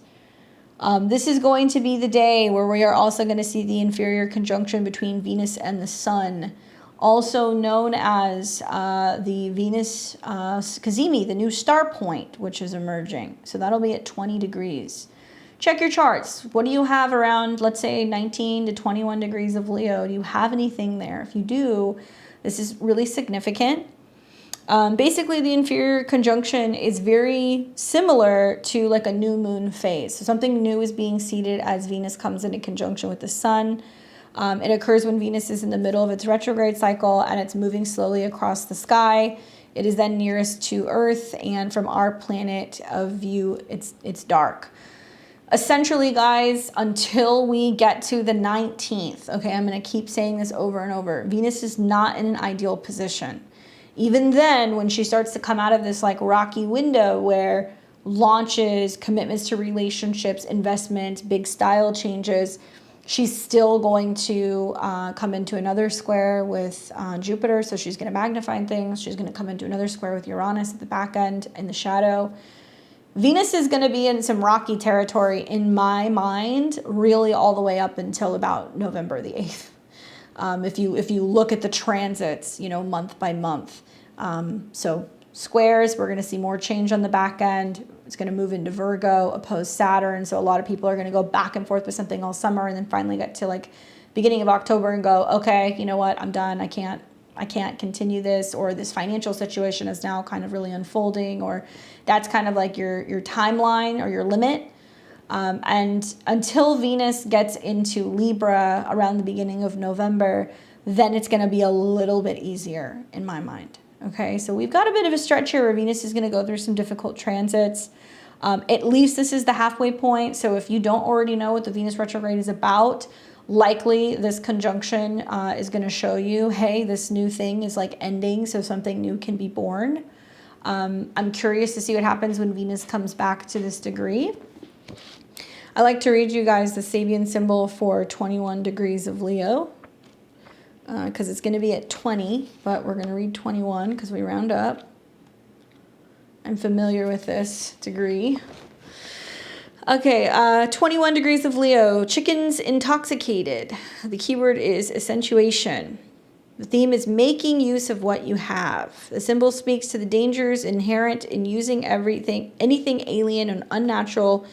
This is going to be the day where we are also going to see the inferior conjunction between Venus and the Sun, also known as the Venus Cazimi, the new star point, which is emerging. So that'll be at 20 degrees. Check your charts. What do you have around, let's say, 19 to 21 degrees of Leo? Do you have anything there? If you do, this is really significant. Basically, the inferior conjunction is very similar to like a new moon phase. So something new is being seeded as Venus comes into conjunction with the Sun. It occurs when Venus is in the middle of its retrograde cycle and it's moving slowly across the sky. It is then nearest to Earth, and from our planet of view, it's dark. Essentially, guys, until we get to the 19th, okay, I'm going to keep saying this over and over, Venus is not in an ideal position. Even then, when she starts to come out of this like rocky window where launches, commitments to relationships, investment, big style changes, she's still going to come into another square with Jupiter. So she's going to magnify things. She's going to come into another square with Uranus at the back end in the shadow. Venus is going to be in some rocky territory in my mind, really all the way up until about November the 8th. If you look at the transits, you know, month by month. So squares, we're going to see more change on the back end. It's going to move into Virgo, oppose Saturn. So a lot of people are going to go back and forth with something all summer and then finally get to like beginning of October and go, okay, you know what? I'm done. I can't continue this, or this financial situation is now kind of really unfolding, or that's kind of like your timeline or your limit. And until Venus gets into Libra around the beginning of November, then it's going to be a little bit easier in my mind. Okay, so we've got a bit of a stretch here where Venus is going to go through some difficult transits. At least this is the halfway point. So if you don't already know what the Venus retrograde is about, likely this conjunction is going to show you, hey, this new thing is like ending, so something new can be born. I'm curious to see what happens when Venus comes back to this degree. I like to read you guys the Sabian symbol for 21 degrees of Leo, because it's going to be at 20, but we're going to read 21 because we round up. I'm familiar with this degree. Okay, 21 degrees of Leo, chickens intoxicated. The keyword is accentuation. The theme is making use of what you have. The symbol speaks to the dangers inherent in using anything alien and unnatural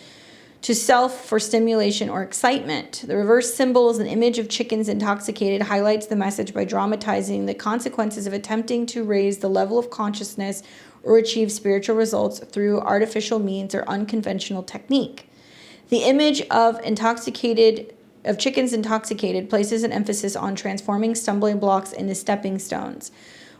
to self for stimulation or excitement. The reverse symbol is an image of chickens intoxicated, highlights the message by dramatizing the consequences of attempting to raise the level of consciousness or achieve spiritual results through artificial means or unconventional technique. The image of chickens intoxicated places an emphasis on transforming stumbling blocks into stepping stones.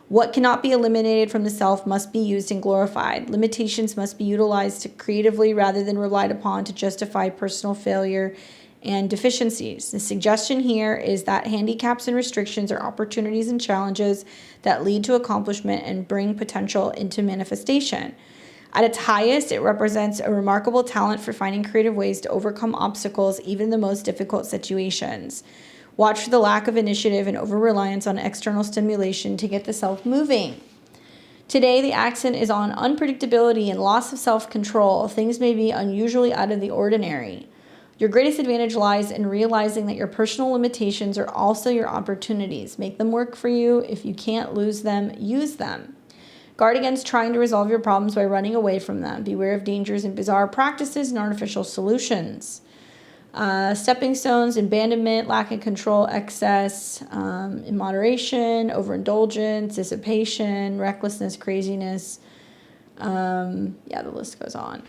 What cannot be eliminated from the self must be used and glorified. Limitations must be utilized creatively rather than relied upon to justify personal failure and deficiencies. The suggestion here is that handicaps and restrictions are opportunities and challenges that lead to accomplishment and bring potential into manifestation. At its highest, it represents a remarkable talent for finding creative ways to overcome obstacles, even in the most difficult situations. Watch for the lack of initiative and over-reliance on external stimulation to get the self moving. Today, the accent is on unpredictability and loss of self-control. Things may be unusually out of the ordinary. Your greatest advantage lies in realizing that your personal limitations are also your opportunities. Make them work for you. If you can't lose them, use them. Guard against trying to resolve your problems by running away from them. Beware of dangers in bizarre practices and artificial solutions. Stepping stones, abandonment, lack of control, excess, immoderation, overindulgence, dissipation, recklessness, craziness. The list goes on.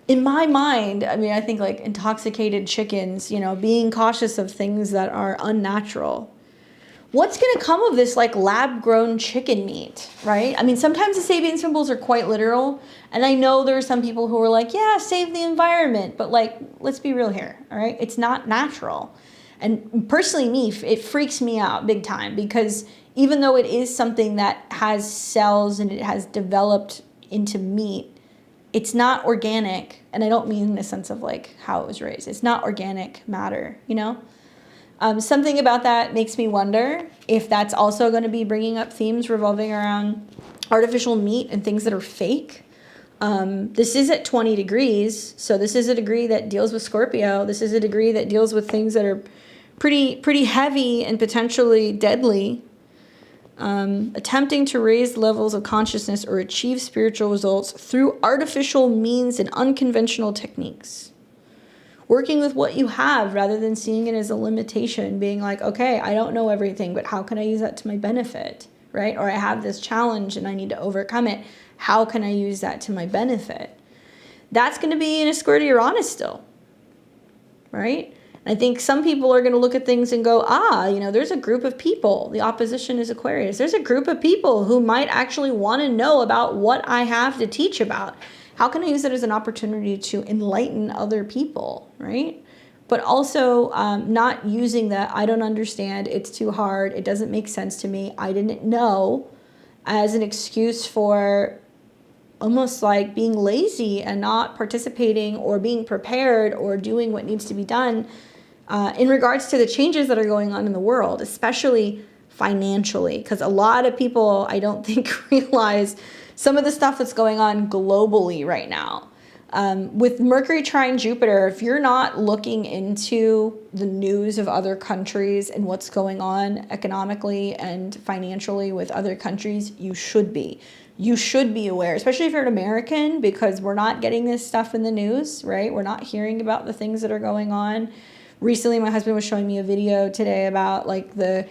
In my mind, I mean, I think like intoxicated chickens, being cautious of things that are unnatural. What's going to come of this like lab-grown chicken meat, right? I mean, sometimes the Sabian symbols are quite literal. And I know there are some people who are like, yeah, save the environment. But like, let's be real here, all right? It's not natural. And personally, it freaks me out big time, because even though it is something that has cells and it has developed into meat, it's not organic. And I don't mean in the sense of like how it was raised. It's not organic matter, you know? Something about that makes me wonder if that's also going to be bringing up themes revolving around artificial meat and things that are fake. This is at 20 degrees, so this is a degree that deals with Scorpio. This is a degree that deals with things that are pretty heavy and potentially deadly. Attempting to raise levels of consciousness or achieve spiritual results through artificial means and unconventional techniques. Working with what you have rather than seeing it as a limitation, being like, okay, I don't know everything, but how can I use that to my benefit, right? Or I have this challenge and I need to overcome it. How can I use that to my benefit? That's going to be in a square to Uranus still, right? I think some people are going to look at things and go, you know, there's a group of people. The opposition is Aquarius. There's a group of people who might actually want to know about what I have to teach about. How can I use it as an opportunity to enlighten other people, right? But also not using that, I don't understand, it's too hard, it doesn't make sense to me, I didn't know, as an excuse for almost like being lazy and not participating or being prepared or doing what needs to be done in regards to the changes that are going on in the world, especially financially, because a lot of people, I don't think, realize some of the stuff that's going on globally right now. With Mercury trine Jupiter, if you're not looking into the news of other countries and what's going on economically and financially with other countries, you should be. You should be aware, especially if you're an American, because we're not getting this stuff in the news, right? We're not hearing about the things that are going on. Recently, my husband was showing me a video today about like the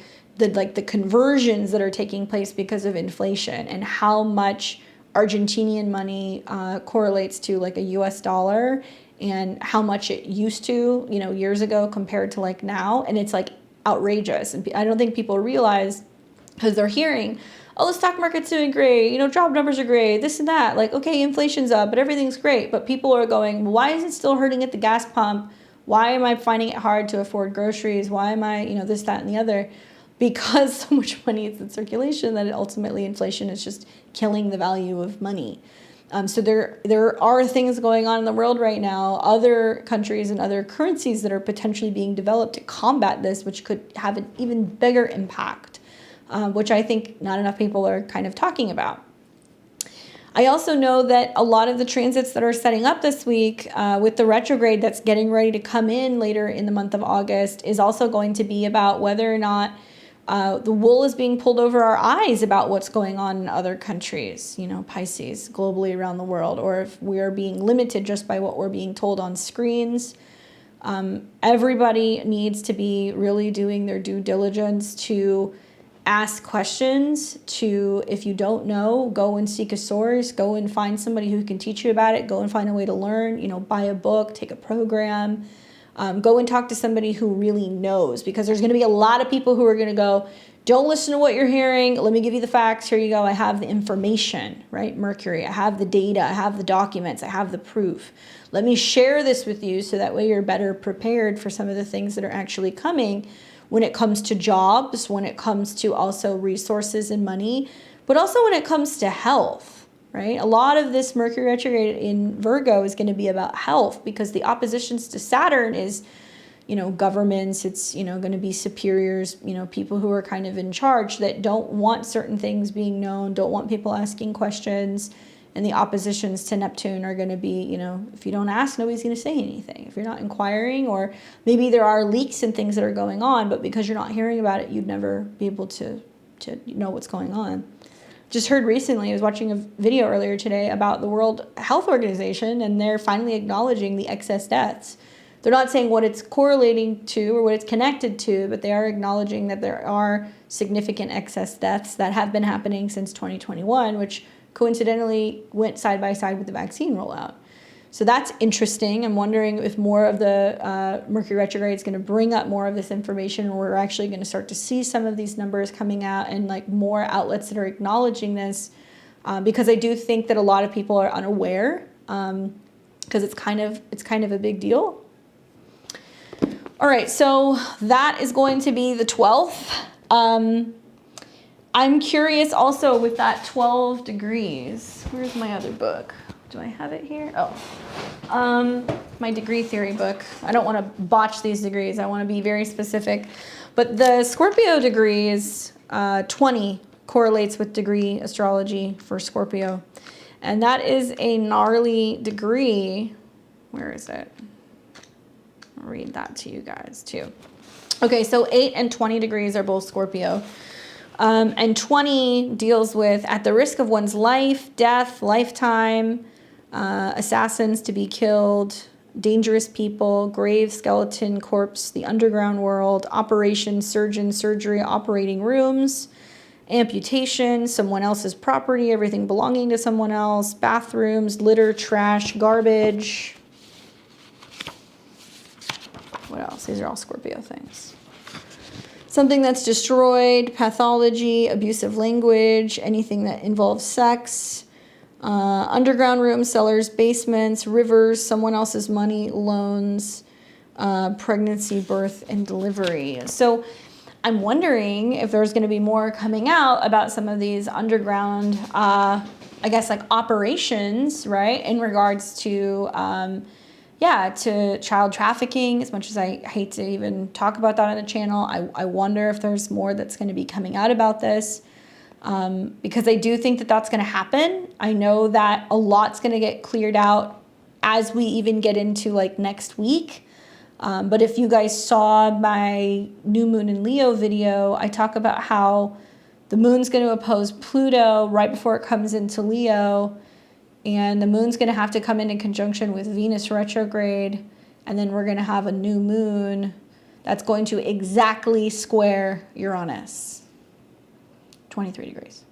conversions that are taking place because of inflation and how much Argentinian money correlates to like a US dollar and how much it used to, you know, years ago compared to like now. And it's like outrageous. And I don't think people realize, because they're hearing, oh, the stock market's doing great, you know, job numbers are great, this and that. Like, okay, inflation's up, but everything's great. But people are going, why is it still hurting at the gas pump? Why am I finding it hard to afford groceries? Why am I, you know, this, that, and the other? Because so much money is in circulation that ultimately inflation is just killing the value of money. So there are things going on in the world right now, other countries and other currencies that are potentially being developed to combat this, which could have an even bigger impact, which I think not enough people are kind of talking about. I also know that a lot of the transits that are setting up this week with the retrograde that's getting ready to come in later in the month of August is also going to be about whether or not the wool is being pulled over our eyes about what's going on in other countries, you know, Pisces, globally around the world, or if we are being limited just by what we're being told on screens. Everybody needs to be really doing their due diligence to ask questions, to, if you don't know, go and seek a source, go and find somebody who can teach you about it, go and find a way to learn, you know, buy a book, take a program. Go and talk to somebody who really knows, because there's going to be a lot of people who are going to go, don't listen to what you're hearing. Let me give you the facts. Here you go. I have the information, right? Mercury. I have the data. I have the documents. I have the proof. Let me share this with you so that way you're better prepared for some of the things that are actually coming when it comes to jobs, when it comes to also resources and money, but also when it comes to health. Right? A lot of this Mercury retrograde in Virgo is going to be about health, because the oppositions to Saturn is, you know, governments. It's, you know, going to be superiors, you know, people who are kind of in charge that don't want certain things being known, don't want people asking questions. And the oppositions to Neptune are going to be, you know, if you don't ask, nobody's going to say anything. If you're not inquiring, or maybe there are leaks and things that are going on, but because you're not hearing about it, you'd never be able to know what's going on. Just heard recently, I was watching a video earlier today about the World Health Organization, and they're finally acknowledging the excess deaths. They're not saying what it's correlating to or what it's connected to, but they are acknowledging that there are significant excess deaths that have been happening since 2021, which coincidentally went side by side with the vaccine rollout. So that's interesting. I'm wondering if more of the Mercury retrograde is going to bring up more of this information, or we're actually going to start to see some of these numbers coming out and like more outlets that are acknowledging this, because I do think that a lot of people are unaware, because it's kind of a big deal. All right, so that is going to be the 12th. I'm curious also with that 12 degrees. Where's my other book? Do I have it here? Oh, my degree theory book. I don't want to botch these degrees. I want to be very specific. But the Scorpio degree is 20 correlates with degree astrology for Scorpio. And that is a gnarly degree. Where is it? I'll read that to you guys too. Okay, so 8 and 20 degrees are both Scorpio. And 20 deals with at the risk of one's life, death, lifetime, assassins to be killed, dangerous people, grave, skeleton, corpse, the underground world, operation, surgeon, surgery, operating rooms, amputation, someone else's property, everything belonging to someone else, bathrooms, litter, trash, garbage. What else? These are all Scorpio things. Something that's destroyed, pathology, abusive language, anything that involves sex, underground rooms, cellars, basements, rivers, someone else's money, loans, pregnancy, birth, and delivery. So I'm wondering if there's going to be more coming out about some of these underground, I guess, like operations, right, in regards to to child trafficking. As much as I hate to even talk about that on the channel, I wonder if there's more that's going to be coming out about this, because I do think that that's going to happen. I know that a lot's going to get cleared out as we even get into like next week. But if you guys saw my new moon in Leo video, I talk about how the moon's going to oppose Pluto right before it comes into Leo. And the moon's going to have to come in conjunction with Venus retrograde. And then we're going to have a new moon that's going to exactly square Uranus. 23 degrees.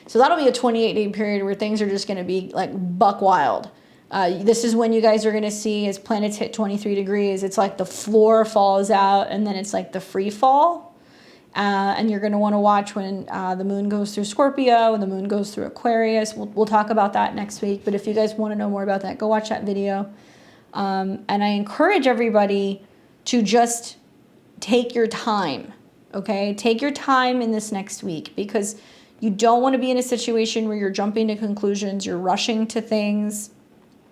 So that'll be a 28-day period where things are just going to be like buck wild. This is when you guys are going to see as planets hit 23 degrees, it's like the floor falls out and then it's like the free fall. And you're going to want to watch when the moon goes through Scorpio and the moon goes through Aquarius. We'll talk about that next week. But if you guys want to know more about that, go watch that video. And I encourage everybody to just take your time, okay? Take your time in this next week, because you don't want to be in a situation where you're jumping to conclusions, you're rushing to things.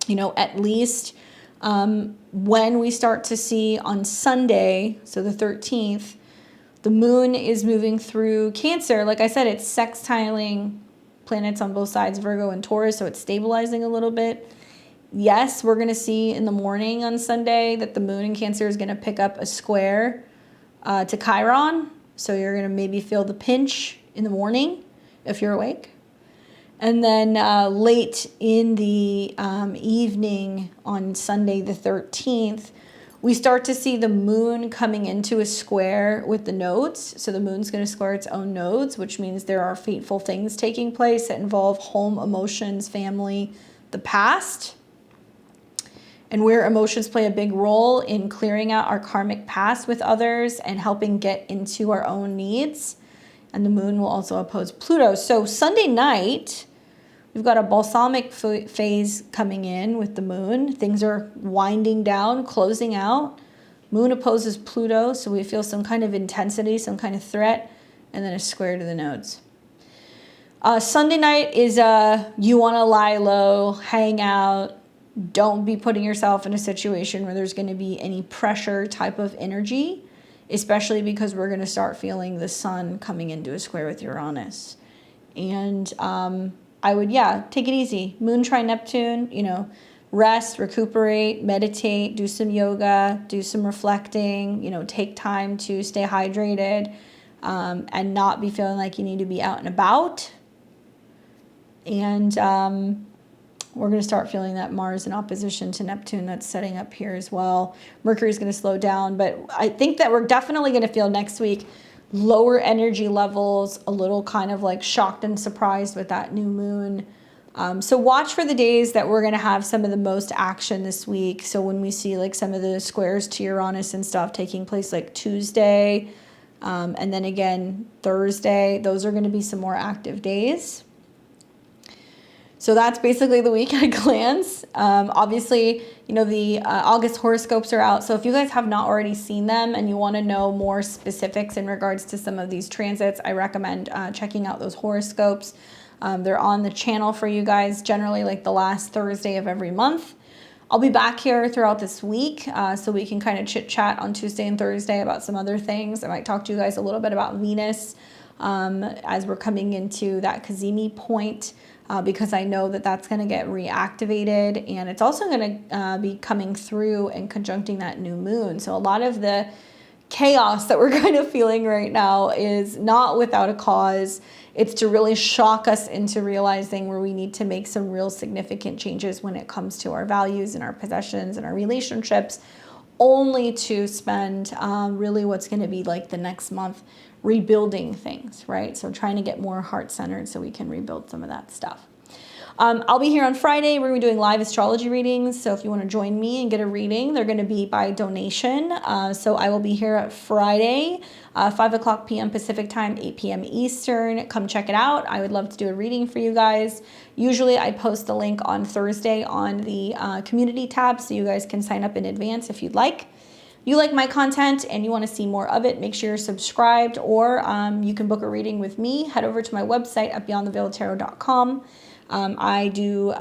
You know, at least when we start to see on Sunday, so the 13th, the moon is moving through Cancer. Like I said, it's sextiling planets on both sides, Virgo and Taurus, so it's stabilizing a little bit. Yes, we're going to see in the morning on Sunday that the moon in Cancer is going to pick up a square to Chiron. So you're going to maybe feel the pinch in the morning if you're awake. And then late in the evening on Sunday the 13th, we start to see the moon coming into a square with the nodes. So the moon's going to square its own nodes, which means there are fateful things taking place that involve home, emotions, family, the past. And where emotions play a big role in clearing out our karmic past with others and helping get into our own needs. And the moon will also oppose Pluto. So Sunday night, we've got a balsamic phase coming in with the moon. Things are winding down, closing out. Moon opposes Pluto, so we feel some kind of intensity, some kind of threat, and then a square to the nodes. Sunday night is you want to lie low, hang out. Don't be putting yourself in a situation where there's going to be any pressure type of energy, especially because we're going to start feeling the sun coming into a square with Uranus. And I would, take it easy. Moon trine Neptune, rest, recuperate, meditate, do some yoga, do some reflecting, take time to stay hydrated, and not be feeling like you need to be out and about. And we're going to start feeling that Mars in opposition to Neptune that's setting up here as well. Mercury's going to slow down, but I think that we're definitely going to feel next week lower energy levels, a little kind of like shocked and surprised with that new moon. So watch for the days that we're going to have some of the most action this week. So when we see like some of the squares to Uranus and stuff taking place like Tuesday, and then again Thursday, those are going to be some more active days. So that's basically the week at a glance. Obviously, the August horoscopes are out. So if you guys have not already seen them and you want to know more specifics in regards to some of these transits, I recommend checking out those horoscopes. They're on the channel for you guys, generally like the last Thursday of every month. I'll be back here throughout this week, so we can kind of chit chat on Tuesday and Thursday about some other things. I might talk to you guys a little bit about Venus as we're coming into that Cazimi point, because I know that that's going to get reactivated, and it's also going to be coming through and conjuncting that new moon. So a lot of the chaos that we're kind of feeling right now is not without a cause. It's to really shock us into realizing where we need to make some real significant changes when it comes to our values and our possessions and our relationships, only to spend really what's going to be like the next month rebuilding things, right? So trying to get more heart-centered so we can rebuild some of that stuff. I'll be here on Friday. We're going to be doing live astrology readings. So if you want to join me and get a reading, they're going to be by donation. So I will be here at Friday, 5 p.m. Pacific time, 8 p.m. Eastern. Come check it out. I would love to do a reading for you guys. Usually I post the link on Thursday on the community tab, so you guys can sign up in advance if you'd like. You like my content and you want to see more of it, make sure you're subscribed, or you can book a reading with me. Head over to my website at beyondtheveiledtarot.com. I do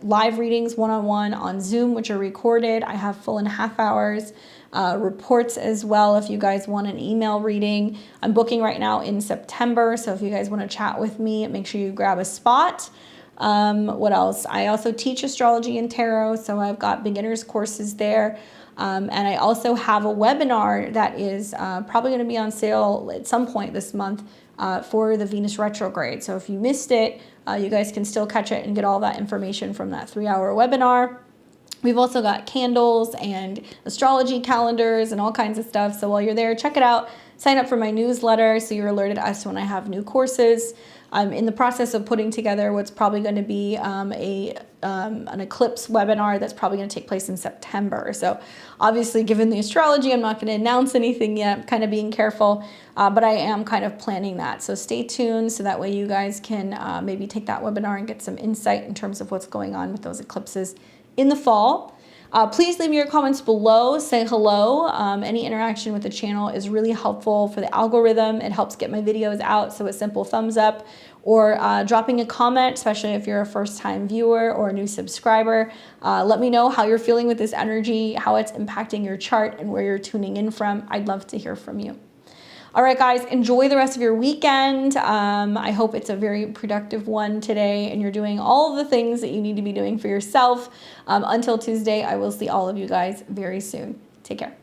live readings one-on-one on Zoom, which are recorded. I have full and half hours, reports as well if you guys want an email reading. I'm booking right now in September, so if you guys want to chat with me, make sure you grab a spot. What else? I also teach astrology and tarot, so I've got beginners courses there. And I also have a webinar that is probably going to be on sale at some point this month for the Venus retrograde. So if you missed it, you guys can still catch it and get all that information from that 3-hour webinar. We've also got candles and astrology calendars and all kinds of stuff. So while you're there, check it out. Sign up for my newsletter so you're alerted as to when I have new courses. I'm in the process of putting together what's probably going to be an eclipse webinar that's probably going to take place in September. So obviously, given the astrology, I'm not going to announce anything yet. I'm kind of being careful, but I am kind of planning that. So stay tuned so that way you guys can maybe take that webinar and get some insight in terms of what's going on with those eclipses in the fall. Please leave me your comments below. Say hello. Any interaction with the channel is really helpful for the algorithm. It helps get my videos out, so a simple thumbs up or dropping a comment, especially if you're a first-time viewer or a new subscriber. Let me know how you're feeling with this energy, how it's impacting your chart, and where you're tuning in from. I'd love to hear from you. All right, guys, enjoy the rest of your weekend. I hope it's a very productive one today and you're doing all the things that you need to be doing for yourself. Until Tuesday, I will see all of you guys very soon. Take care.